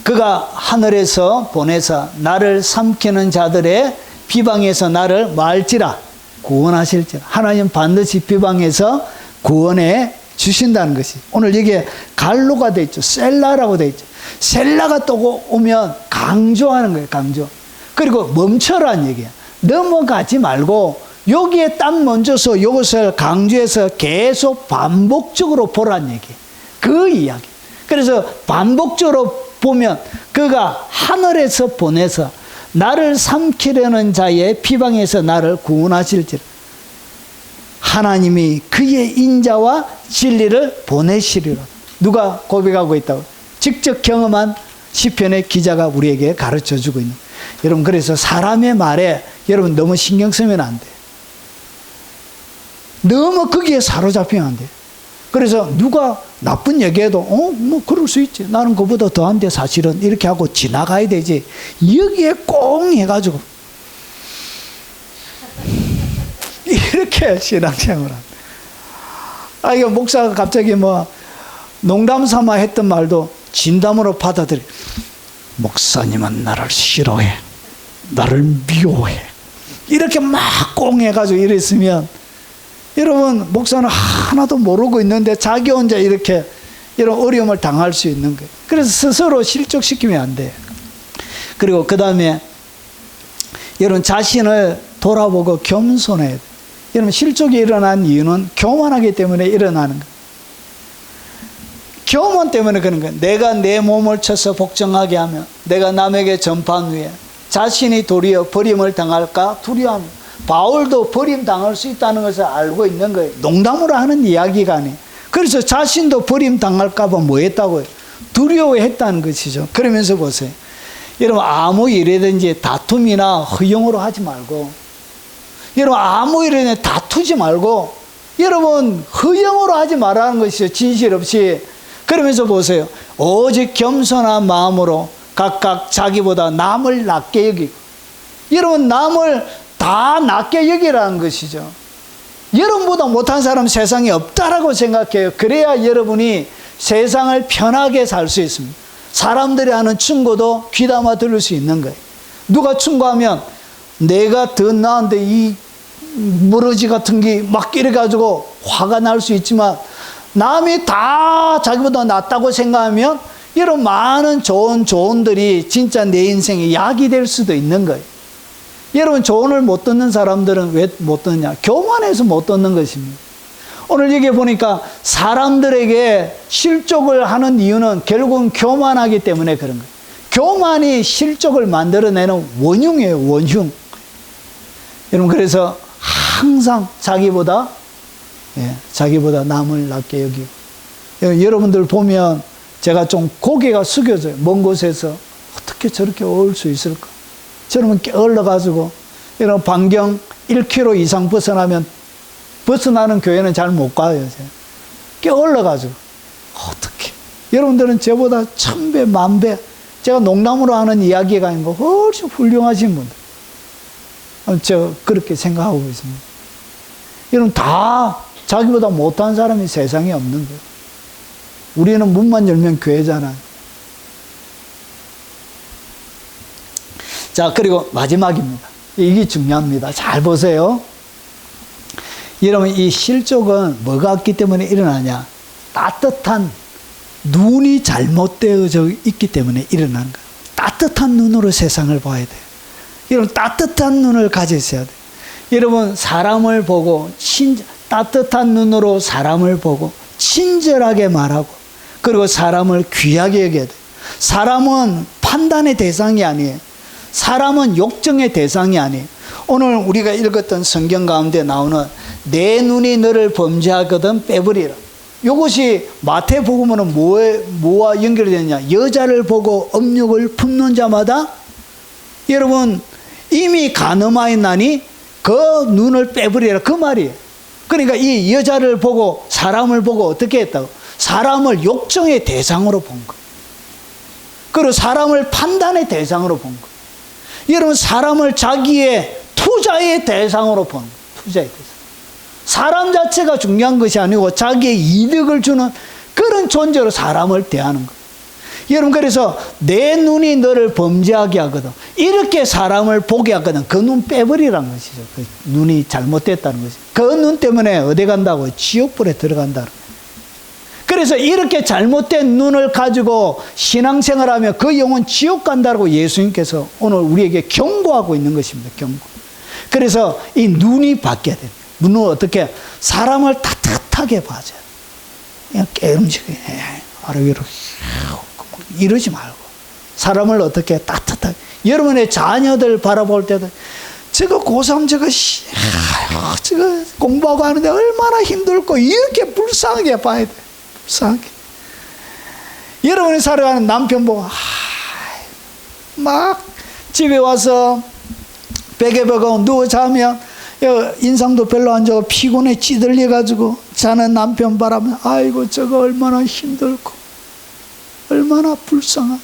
그가 하늘에서 보내사 나를 삼키는 자들의 비방에서 나를 말지라 구원하실지라. 하나님 반드시 비방에서 구원해 주신다는 것이. 오늘 여기에 갈로가 되어 있죠. 셀라라고 되어 있죠. 셀라가 또 오면 강조하는 거예요. 강조. 그리고 멈춰라는 얘기야. 넘어가지 말고 여기에 딱 멈춰서 이것을 강조해서 계속 반복적으로 보라는 얘기예요. 그 이야기. 그래서 반복적으로 보면 그가 하늘에서 보내서 나를 삼키려는 자의 비방에서 나를 구원하실지라. 하나님이 그의 인자와 진리를 보내시리라. 누가 고백하고 있다고? 직접 경험한 시편의 기자가 우리에게 가르쳐주고 있는. 여러분, 그래서 사람의 말에 여러분 너무 신경 쓰면 안 돼요. 너무 거기에 사로잡히면 안 돼요. 그래서 누가 나쁜 얘기해도 뭐 그럴 수 있지. 나는 그보다 더한데 사실은 이렇게 하고 지나가야 되지. 여기에 꽁 해가지고 이렇게 신앙생활을 합니다. 이거 목사가 갑자기 뭐 농담 삼아 했던 말도 진담으로 받아들여. 목사님은 나를 싫어해. 나를 미워해. 이렇게 막 꽁 해가지고 이랬으면 여러분, 목사는 하나도 모르고 있는데 자기 혼자 이렇게 이런 어려움을 당할 수 있는 거예요. 그래서 스스로 실족시키면 안 돼요. 그리고 그 다음에 여러분 자신을 돌아보고 겸손해야 돼요. 여러분 실족이 일어난 이유는 교만하기 때문에 일어나는 거예요. 교만 때문에 그런 거예요. 내가 내 몸을 쳐서 복종하게 하면 내가 남에게 전파한 후에 자신이 도리어 버림을 당할까 두려워합니다. 바울도 버림당할 수 있다는 것을 알고 있는 거예요. 농담으로 하는 이야기가 아니에요. 그래서 자신도 버림당할까 봐 뭐 했다고요? 두려워했다는 것이죠. 그러면서 보세요. 여러분 아무 일이든지 다툼이나 허용으로 하지 말고, 여러분 아무 일이든지 다투지 말고, 여러분 허용으로 하지 말라는 것이죠. 진실 없이. 그러면서 보세요. 오직 겸손한 마음으로 각각 자기보다 남을 낮게 여기고, 여러분 남을 다 낮게 여기라는 것이죠. 여러분보다 못한 사람 세상에 없다라고 생각해요. 그래야 여러분이 세상을 편하게 살 수 있습니다. 사람들이 하는 충고도 귀담아 들을 수 있는 거예요. 누가 충고하면 내가 더 나은데 이 무너지 같은 게 막 이래가지고 화가 날 수 있지만, 남이 다 자기보다 낫다고 생각하면 이런 많은 좋은 조언들이 진짜 내 인생에 약이 될 수도 있는 거예요. 여러분 조언을 못 듣는 사람들은 왜 못 듣느냐? 교만해서 못 듣는 것입니다. 오늘 여기 보니까 사람들에게 실족을 하는 이유는 결국은 교만하기 때문에 그런 거예요. 교만이 실족을 만들어내는 원흉이에요. 원흉. 여러분 그래서 항상 자기보다 남을 낮게 여기고. 여러분들 보면 제가 좀 고개가 숙여져요. 먼 곳에서 어떻게 저렇게 올 수 있을까? 저러면 깨어러가지고 이런 반경 1km 이상 벗어나는 교회는 잘 못 가요. 깨어러가지고 어떻게? 여러분들은 저보다 1000배, 10,000배, 제가 농담으로 하는 이야기가 아니고 훨씬 훌륭하신 분들. 제가 그렇게 생각하고 있습니다. 여러분, 다 자기보다 못한 사람이 세상에 없는 거예요. 우리는 문만 열면 교회잖아요. 자, 그리고 마지막입니다. 이게 중요합니다. 잘 보세요. 여러분, 이 실족은 뭐가 없기 때문에 일어나냐? 따뜻한 눈이 잘못되어져 있기 때문에 일어나는 거예요. 따뜻한 눈으로 세상을 봐야 돼요. 여러분, 따뜻한 눈을 가지셔야 돼요. 여러분, 사람을 보고 따뜻한 눈으로 사람을 보고 친절하게 말하고, 그리고 사람을 귀하게 여겨야 돼요. 사람은 판단의 대상이 아니에요. 사람은 욕정의 대상이 아니에요. 오늘 우리가 읽었던 성경 가운데 나오는 내 눈이 너를 범죄하거든 빼버리라. 이것이 마태복음은 뭐와 연결이 되느냐? 여자를 보고 음욕을 품는 자마다 여러분 이미 간음하였나니 그 눈을 빼버리라, 그 말이에요. 그러니까 이 여자를 보고 사람을 보고 어떻게 했다고? 사람을 욕정의 대상으로 본 거예요. 그리고 사람을 판단의 대상으로 본 거예요. 여러분, 사람을 자기의 투자의 대상으로 본 거예요. 투자의 대상. 사람 자체가 중요한 것이 아니고 자기의 이득을 주는 그런 존재로 사람을 대하는 거예요. 여러분, 그래서 내 눈이 너를 범죄하게 하거든, 이렇게 사람을 보게 하거든, 그 눈 빼버리라는 것이죠. 그 눈이 잘못됐다는 것이죠. 그 눈 때문에 어디 간다고? 지옥불에 들어간다는 거예요. 그래서 이렇게 잘못된 눈을 가지고 신앙생활하면 그 영혼 지옥 간다고 예수님께서 오늘 우리에게 경고하고 있는 것입니다. 경고. 그래서 이 눈이 바뀌어야 돼요. 눈은 어떻게? 사람을 따뜻하게 봐줘요. 그냥 깨름지게 아래위로 이러지 말고 사람을 어떻게 따뜻하게. 여러분의 자녀들 바라볼 때도 저거 고3 저거 공부하고 하는데 얼마나 힘들고 이렇게 불쌍하게 봐야 돼. 불쌍하게. 여러분이 살아가는 남편 보고 막 집에 와서 베개 베고 누워 자면 인상도 별로 안 좋고 피곤해 찌들려 가지고 자는 남편 바라보면 아이고 저거 얼마나 힘들고 얼마나 불쌍한.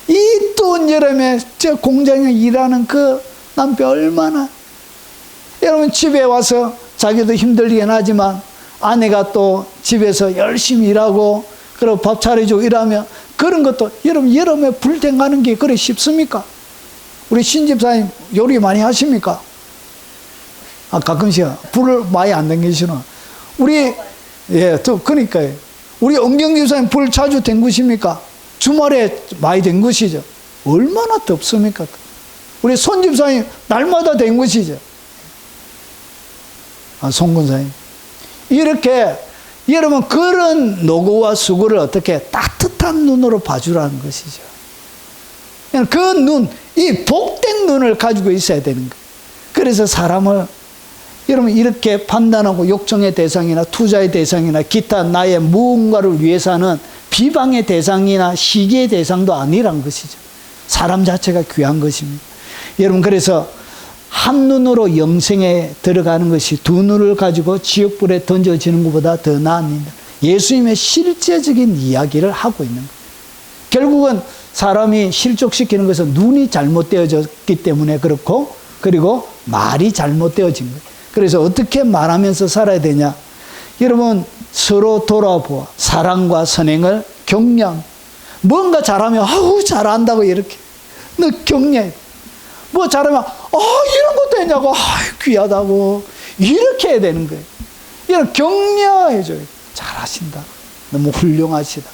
이 더운 여름에 저 공장에 일하는 그 남편 얼마나. 여러분, 집에 와서 자기도 힘들긴 하지만 아내가 또 집에서 열심히 일하고 그리고 밥 차려주고 일하면 그런 것도 여러분, 여름에 불 댕가는 게 그래 쉽습니까? 우리 신집사님 요리 많이 하십니까? 가끔씩 불을 많이 안 댕기시나? 우리 그러니까요. 우리 은경 집사님 불 자주 댕구십니까? 주말에 많이 댕구시죠? 얼마나 덥습니까? 우리 손 집사님 날마다 댕구시죠? 송 권사님. 이렇게 여러분 그런 노고와 수고를 어떻게 따뜻한 눈으로 봐주라는 것이죠. 그 눈, 이 복된 눈을 가지고 있어야 되는 거예요. 그래서 사람을 여러분 이렇게 판단하고 욕정의 대상이나 투자의 대상이나 기타 나의 무언가를 위해서는 비방의 대상이나 시기의 대상도 아니란 것이죠. 사람 자체가 귀한 것입니다. 여러분, 그래서 한눈으로 영생에 들어가는 것이 두 눈을 가지고 지옥불에 던져지는 것보다 더 나습니다. 예수님의 실제적인 이야기를 하고 있는 거예요. 결국은 사람이 실족시키는 것은 눈이 잘못되어졌기 때문에 그렇고, 그리고 말이 잘못되어진 거예요. 그래서 어떻게 말하면서 살아야 되냐? 여러분, 서로 돌아보아 사랑과 선행을 격려하고, 뭔가 잘하면 아우 잘한다고 이렇게 너 격려해. 뭐 잘하면 이런 것도 했냐고 귀하다고 이렇게 해야 되는 거예요. 이런 격려해줘요. 잘하신다, 너무 훌륭하시다.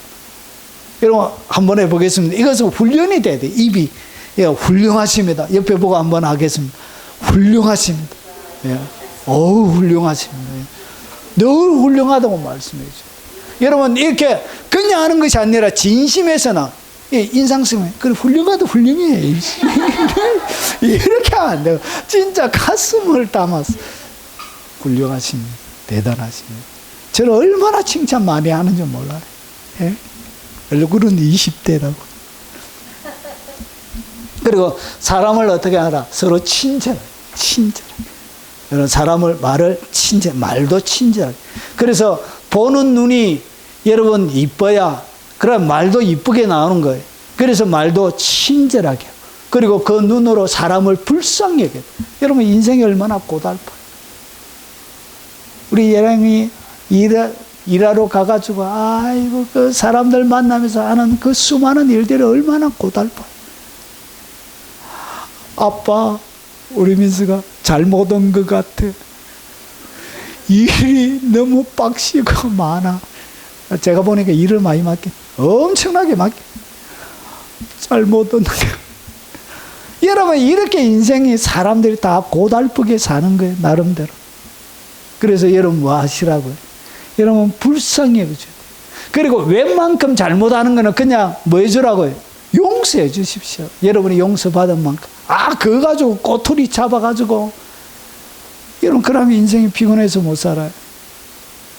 여러분 한번 해보겠습니다. 이것은 훈련이 돼야 돼요. 입이 훌륭하십니다. 옆에 보고 한번 하겠습니다. 훌륭하십니다. 훌륭하십니다. 늘 훌륭하다고 말씀해 주죠. 여러분 이렇게 그냥 하는 것이 아니라 진심에서나 인상 쓰면 그래 훌륭하다 훌륭해 이렇게 하면 안 돼요. 진짜 가슴을 담아서 훌륭하십니다. 대단하십니다. 저를 얼마나 칭찬 많이 하는지 몰라요. 얼굴은 20대라고. 그리고 사람을 어떻게 하라? 서로 친절하게. 여러분 사람을 말도 친절하게. 그래서 보는 눈이 여러분 이뻐야 그럼 말도 이쁘게 나오는 거예요. 그래서 말도 친절하게. 그리고 그 눈으로 사람을 불쌍히 여겨요. 여러분 인생이 얼마나 고달파요. 우리 예랑이 일하러 가가지고 아이고 그 사람들 만나면서 하는 그 수많은 일들이 얼마나 고달퍼. 아빠, 우리 민수가 잘못 온 것 같아. 일이 너무 빡시고 많아. 제가 보니까 일을 많이 맡겨. 엄청나게 맡겨. 잘못 온 것 같아. 여러분, 이렇게 인생이 사람들이 다 고달프게 사는 거예요, 나름대로. 그래서 여러분 뭐 하시라고요? 여러분 불쌍히 여겨줘요. 그리고 웬만큼 잘못하는 거는 그냥 뭐 해주라고요? 용서해 주십시오. 여러분이 용서받은 만큼. 그거 가지고 꼬투리 잡아가지고 여러분 그러면 인생이 피곤해서 못 살아요.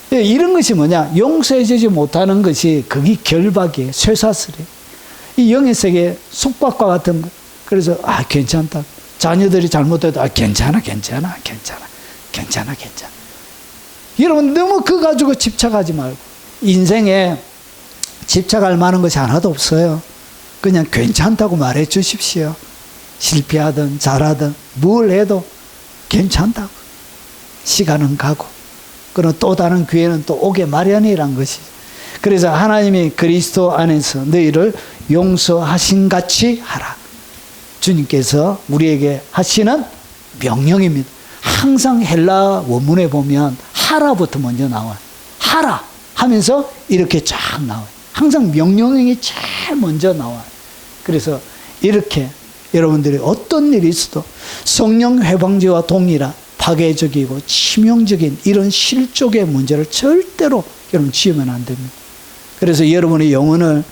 이런 것이 뭐냐? 용서해 주지 못하는 것이 그게 결박이에요. 쇠사슬이에요. 이 영의 세계 속박과 같은 거. 그래서 괜찮다. 자녀들이 잘못해도 괜찮아. 여러분 너무 그거 가지고 집착하지 말고. 인생에 집착할 만한 것이 하나도 없어요. 그냥 괜찮다고 말해 주십시오. 실패하든 잘하든 뭘 해도 괜찮다고. 시간은 가고 그런 또 다른 기회는 또 오게 마련이란 것이. 그래서 하나님이 그리스도 안에서 너희를 용서하신 같이 하라. 주님께서 우리에게 하시는 명령입니다. 항상 헬라 원문에 보면 하라부터 먼저 나와요. 하라 하면서 이렇게 쫙 나와요. 항상 명령이 제일 먼저 나와요. 그래서 이렇게 여러분들이 어떤 일이 있어도 성령 회방제와 동일한 파괴적이고 치명적인 이런 실족의 문제를 절대로 여러분 지으면 안 됩니다. 그래서 여러분의 영혼을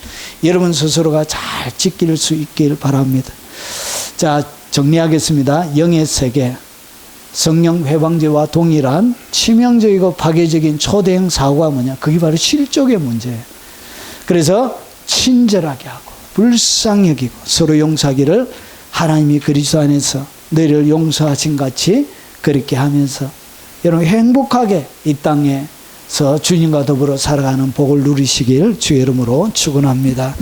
여러분 스스로가 잘 지킬 수 있길 바랍니다. 자, 정리하겠습니다. 영의 세계, 성령 회방제와 동일한 치명적이고 파괴적인 초대형 사고가 뭐냐? 그게 바로 실족의 문제예요. 그래서 친절하게 하고 불쌍히 여기고 서로 용서하기를 하나님이 그리스도 안에서 너희를 용서하신 같이 그렇게 하면서 여러분 행복하게 이 땅에서 주님과 더불어 살아가는 복을 누리시길 주의 이름으로 축원합니다.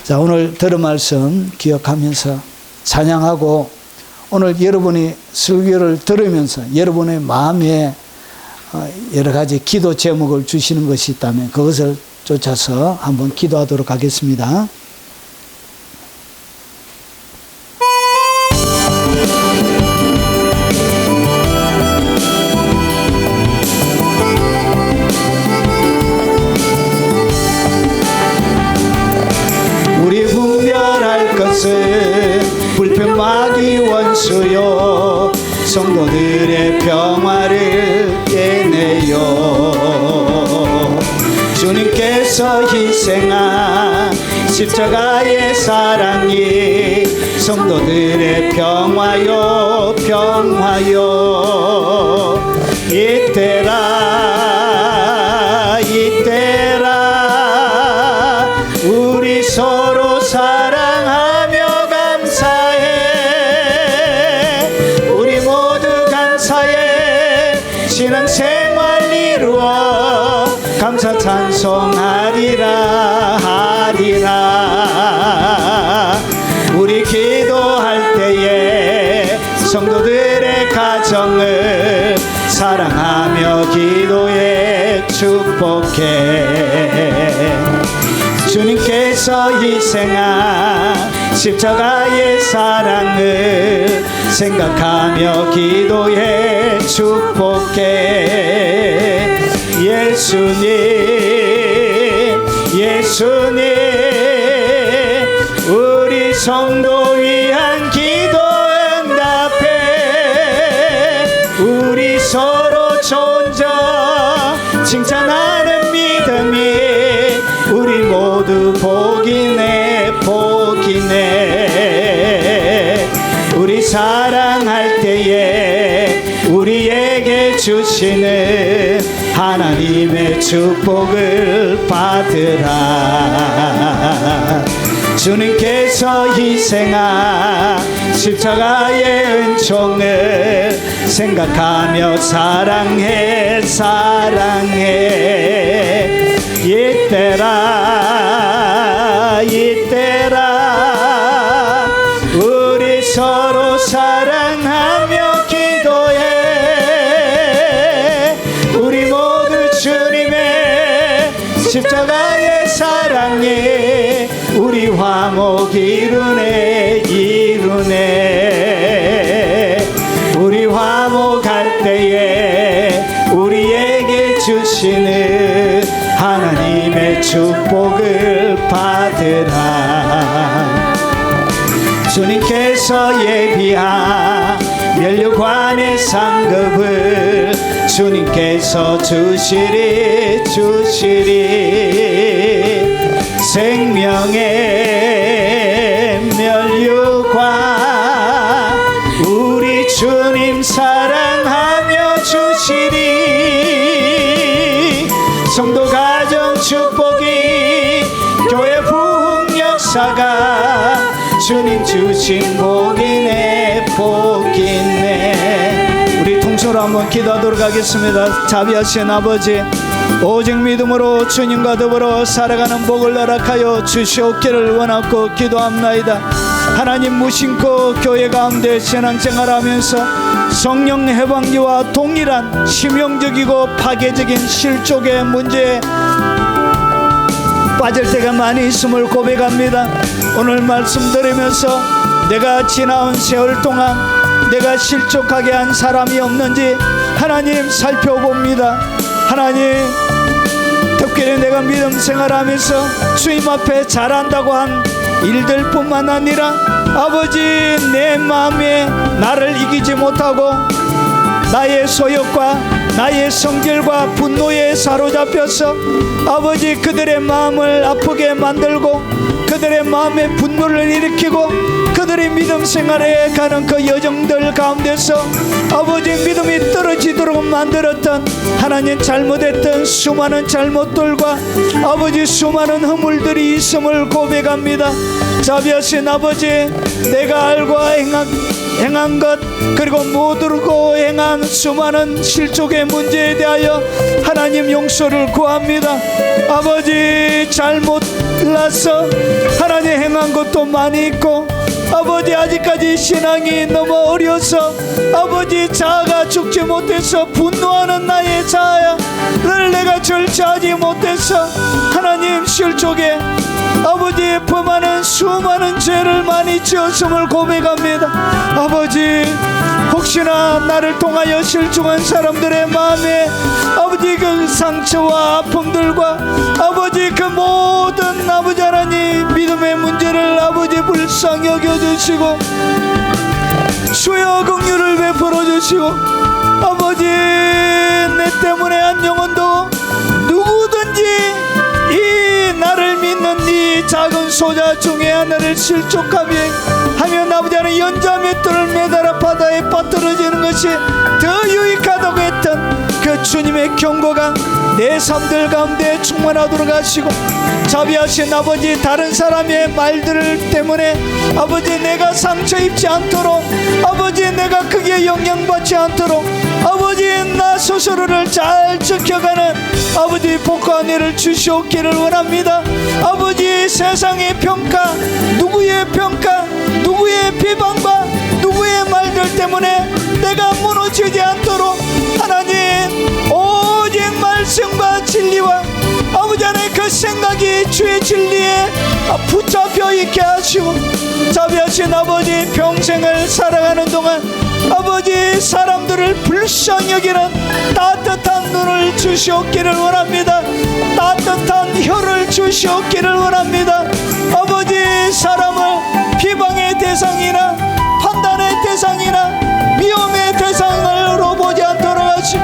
자, 오늘 들은 말씀 기억하면서 찬양하고 오늘 여러분이 설교를 들으면서 여러분의 마음에 여러 가지 기도 제목을 주시는 것이 있다면 그것을 쫓아서 한번 기도하도록 하겠습니다. 우리 분별할 것은 불평마귀 원수요 성도들의 평화를 깨내요. 주님께서 희생한 십자가의 사랑이 성도들의 평화요 이때라 우리 서로 사랑하며 감사해. 우리 모두 감사해. 신앙생활 이루어 감사 찬송하리라. 우리 기도할 때에 성도들의 가정을 사랑하며 기도해 축복해. 주님께서 희생한 십자가의 사랑을 생각하며 기도해 축복해. 예수님 우리 성도 위한 기도 응답해. 우리 서로 존중 칭찬하는 믿음이 우리 모두 복이네. 우리 사랑할 때에 우리에게 주시는 하나님의 축복을 받으라. 주님께서 희생한 십자가의 은총을 생각하며 사랑해. 이때라 우리 서로 사랑하며 기도해. 십자가의 사랑에 우리 화목 이루네 우리 화목할 때에 우리에게 주시는 하나님의 축복을 받으라. 주님께서 예비한 면류관의 상급을 주님께서 주시리 생명의 면류관 우리 주님 사랑하며 주시리. 성도 가정 축복이 교회 부흥 역사가 주님 주신 복이네 우리 통솔로 한번 기도하도록 하겠습니다. 자비하신 아버지, 오직 믿음으로 주님과 더불어 살아가는 복을 허락하여 주시옵기를 원하고 기도합나이다. 하나님 무심코 교회 가운데 신앙생활하면서 성령 해방기와 동일한 치명적이고 파괴적인 실족의 문제에 빠질 때가 많이 있음을 고백합니다. 오늘 말씀 들으면서 내가 지나온 세월 동안 내가 실족하게 한 사람이 없는지 하나님 살펴봅니다. 하나님, 특별히 내가 믿음 생활하면서 주님 앞에 잘한다고 한 일들뿐만 아니라 아버지, 내 마음에 나를 이기지 못하고 나의 소욕과 나의 성질과 분노에 사로잡혀서 아버지, 그들의 마음을 아프게 만들고 그들의 마음에 분노를 일으키고 그들의 믿음 생활에 가는 그 여정들 가운데서 아버지, 믿음이 떨어지도록 만들었던 하나님 잘못했던 수많은 잘못들과 아버지 수많은 허물들이 있음을 고백합니다. 자비하신 아버지, 내가 알고 행한 것 그리고 못 알고 행한 수많은 실족의 문제에 대하여 하나님 용서를 구합니다. 아버지, 잘못 몰라서 하나님 행한 것도 많이 있고 아버지, 아직까지 신앙이 너무 어려서 아버지, 자아가 죽지 못해서 분노하는 나의 자아를 내가 절제하지 못해서 하나님 실족에 아버지 범하는 수많은 죄를 많이 지었음을 고백합니다. 아버지, 혹시나 나를 통하여 실족한 사람들의 마음에 아버지 그 상처와 아픔들과 아버지 그 모든 아버지 하나님 믿음의 문제를 아버지 불쌍히 여겨주시고 주여 긍휼을 베풀어 주시고 아버지, 내 때문에 한 영혼도 누구든지 이 나를 믿는 이 작은 소자 중에 하나를 실족하며 하면 아버지 하나님 연자맷돌을 매달아 바다에 빠뜨려지는 것이 더 유익하다고 했던 그 주님의 경고가 내 삶들 가운데 충만하도록 하시고 자비하신 아버지, 다른 사람의 말들 때문에 아버지 내가 상처 입지 않도록 아버지 내가 크게 영향받지 않도록 아버지 나 스스로를 잘 지켜가는 아버지 복과 은혜를 주시옵기를 원합니다. 아버지, 세상의 평가, 누구의 평가, 누구의 비방과 누구의 말들 때문에 내가 무너지지 않도록 하나님 오직 말씀과 진리와 아버지 안에 그 생각이 주의 진리에 붙잡혀 있게 하시고 자비하신 아버지, 평생을 살아가는 동안 아버지 사람들을 불쌍히 여기는 따뜻한 눈을 주시옵기를 원합니다. 따뜻한 혀를 주시옵기를 원합니다. 아버지, 사람을 비방의 대상이나 판단의 대상이나 미움의 대상으로 보지 않도록 하시고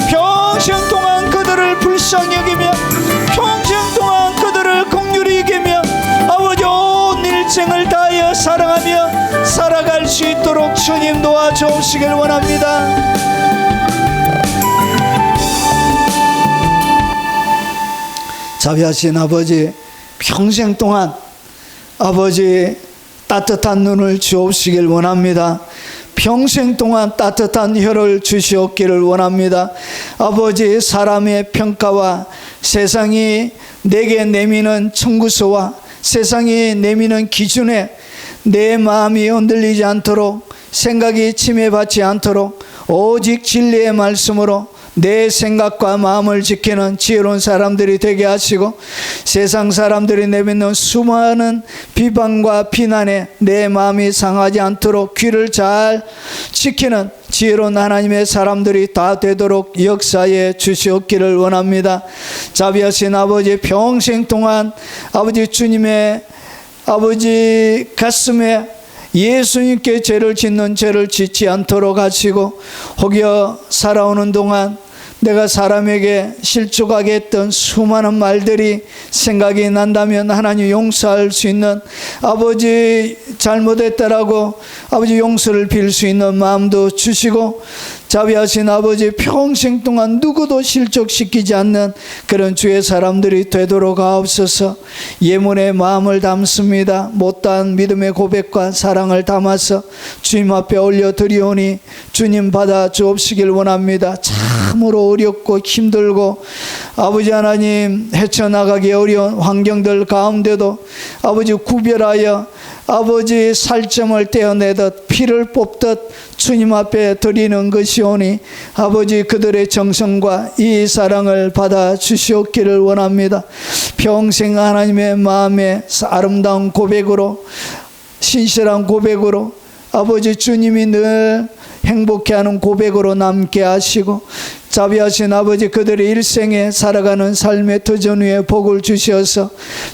평생 동안 그들을 불쌍히 여기며 평생 동안 그들을 긍휼히 여기며 아버지 온 일생을 다하여 사랑하며 살아갈 수 있도록 주님 도와주시길 원합니다. 자비하신 아버지, 평생 동안 아버지 따뜻한 눈을 주옵시길 원합니다. 평생 동안 따뜻한 혀를 주시옵기를 원합니다. 아버지, 사람의 평가와 세상이 내게 내미는 청구서와 세상이 내미는 기준에 내 마음이 흔들리지 않도록 생각이 침해받지 않도록 오직 진리의 말씀으로 내 생각과 마음을 지키는 지혜로운 사람들이 되게 하시고 세상 사람들이 내뱉는 수많은 비방과 비난에 내 마음이 상하지 않도록 귀를 잘 지키는 지혜로운 하나님의 사람들이 다 되도록 역사에 주시옵기를 원합니다. 자비하신 아버지, 평생 동안 아버지 주님의 아버지 가슴에 예수님께 죄를 짓는 죄를 짓지 않도록 하시고 혹여 살아오는 동안 내가 사람에게 실족하게 했던 수많은 말들이 생각이 난다면 하나님 용서할 수 있는 아버지 잘못했다라고 아버지 용서를 빌 수 있는 마음도 주시고 자비하신 아버지 평생 동안 누구도 실족시키지 않는 그런 주의 사람들이 되도록 하옵소서. 예문의 마음을 담습니다. 못다한 믿음의 고백과 사랑을 담아서 주님 앞에 올려드리오니 주님 받아 주옵시길 원합니다. 참으로 어렵고 힘들고 아버지 하나님 헤쳐나가기 어려운 환경들 가운데도 아버지 구별하여 아버지 살점을 떼어내듯 피를 뽑듯 주님 앞에 드리는 것이오니 아버지 그들의 정성과 이 사랑을 받아 주시옵기를 원합니다. 평생 하나님의 마음에 아름다운 고백으로 신실한 고백으로 아버지 주님이 늘 행복해하는 고백으로 남게 하시고 자비하신 아버지 그들의 일생에 살아가는 삶의 도전 위에 복을 주셔서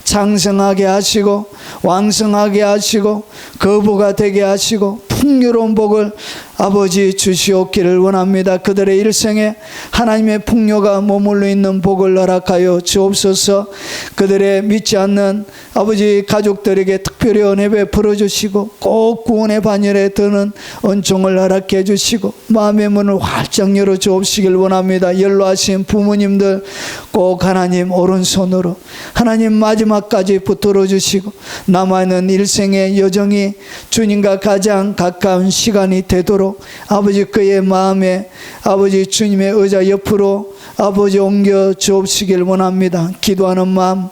장성하게 하시고 왕성하게 하시고 거부가 되게 하시고 풍요로운 복을 아버지 주시옵기를 원합니다. 그들의 일생에 하나님의 풍요가 머물러 있는 복을 허락하여 주옵소서. 그들의 믿지 않는 아버지 가족들에게 특별히 은혜 베풀어 주시고 꼭 구원의 반열에 드는 은총을 허락해 주시고 마음의 문을 활짝 열어 주옵시길 원합니다. 연로하신 부모님들 꼭 하나님 오른손으로 하나님 마지막까지 붙들어 주시고 남아있는 일생의 여정이 주님과 가장 가까운 시간이 되도록 아버지 그의 마음에 아버지 주님의 의자 옆으로 아버지 옮겨 주옵시길 원합니다. 기도하는 마음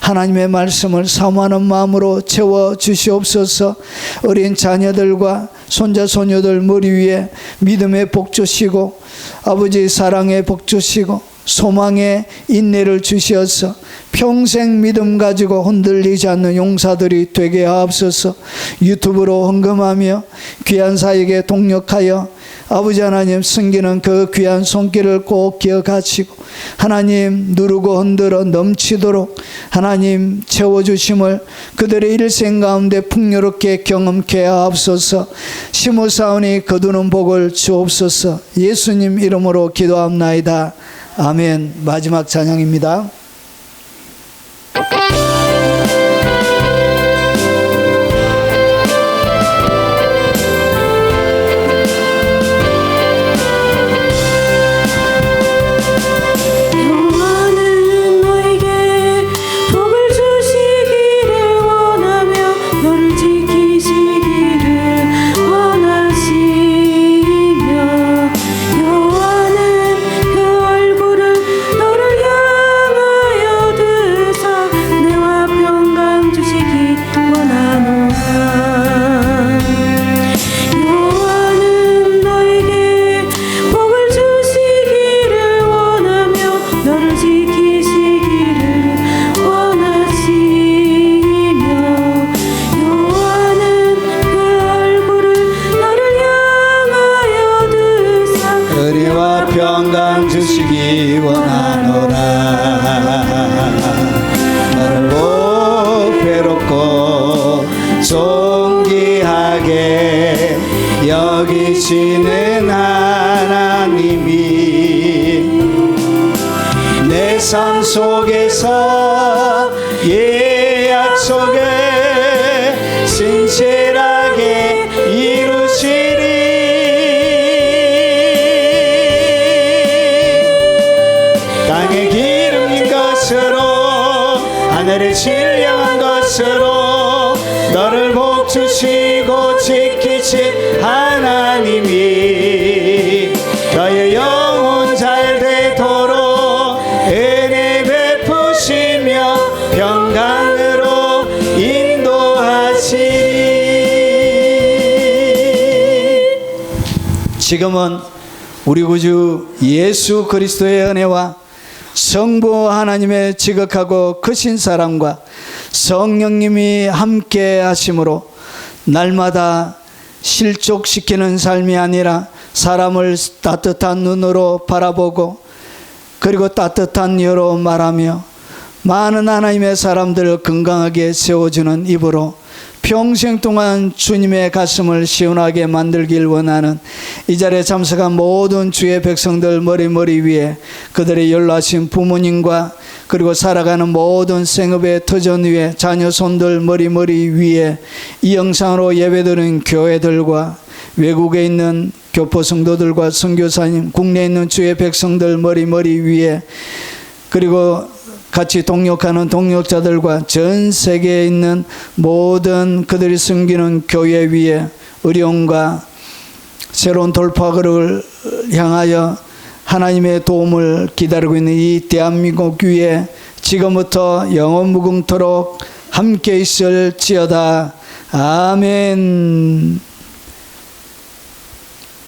하나님의 말씀을 사모하는 마음으로 채워 주시옵소서. 어린 자녀들과 손자 손녀들 머리 위에 믿음의 복 주시고 아버지 사랑의 복 주시고 소망의 인내를 주시어서 평생 믿음 가지고 흔들리지 않는 용사들이 되게 하옵소서. 유튜브로 헌금하며 귀한 사역에 동력하여 아버지 하나님 섬기는 그 귀한 손길을 꼭 기억하시고 하나님 누르고 흔들어 넘치도록 하나님 채워주심을 그들의 일생 가운데 풍요롭게 경험케 하옵소서. 심으사오니 거두는 복을 주옵소서. 예수님 이름으로 기도합나이다. 아멘. 마지막 찬양입니다. 평강 주시기 원하노라. 나를 보배롭고 존귀하게 여기시는 하나님이 내 삶 속에서 약속을 신실하게 이루시리. 땅에 기름진 것으로 하늘에 신령한 것으로 너를 복주시고 지키신 하나님이 너의 영혼 잘 되도록 은혜 베푸시며 평강으로 인도하시리. 지금은 우리 구주 예수 그리스도의 은혜와 성부 하나님의 지극하고 크신 사랑과 성령님이 함께 하심으로 날마다 실족시키는 삶이 아니라 사람을 따뜻한 눈으로 바라보고 그리고 따뜻한 혀로 말하며 많은 하나님의 사람들을 건강하게 세워주는 입으로 평생 동안 주님의 가슴을 시원하게 만들길 원하는 이 자리에 참석한 모든 주의 백성들 머리 위에 그들의 연로하신 부모님과 그리고 살아가는 모든 생업의 터전 위에 자녀 손들 머리 위에 이 영상으로 예배드리는 교회들과 외국에 있는 교포 성도들과 선교사님, 국내에 있는 주의 백성들 머리 위에 그리고 같이 동역하는 동역자들과 전 세계에 있는 모든 그들이 섬기는 교회 위에 어려움과 새로운 돌파구를 향하여 하나님의 도움을 기다리고 있는 이 대한민국 위에 지금부터 영원 무궁토록 함께 있을지어다. 아멘.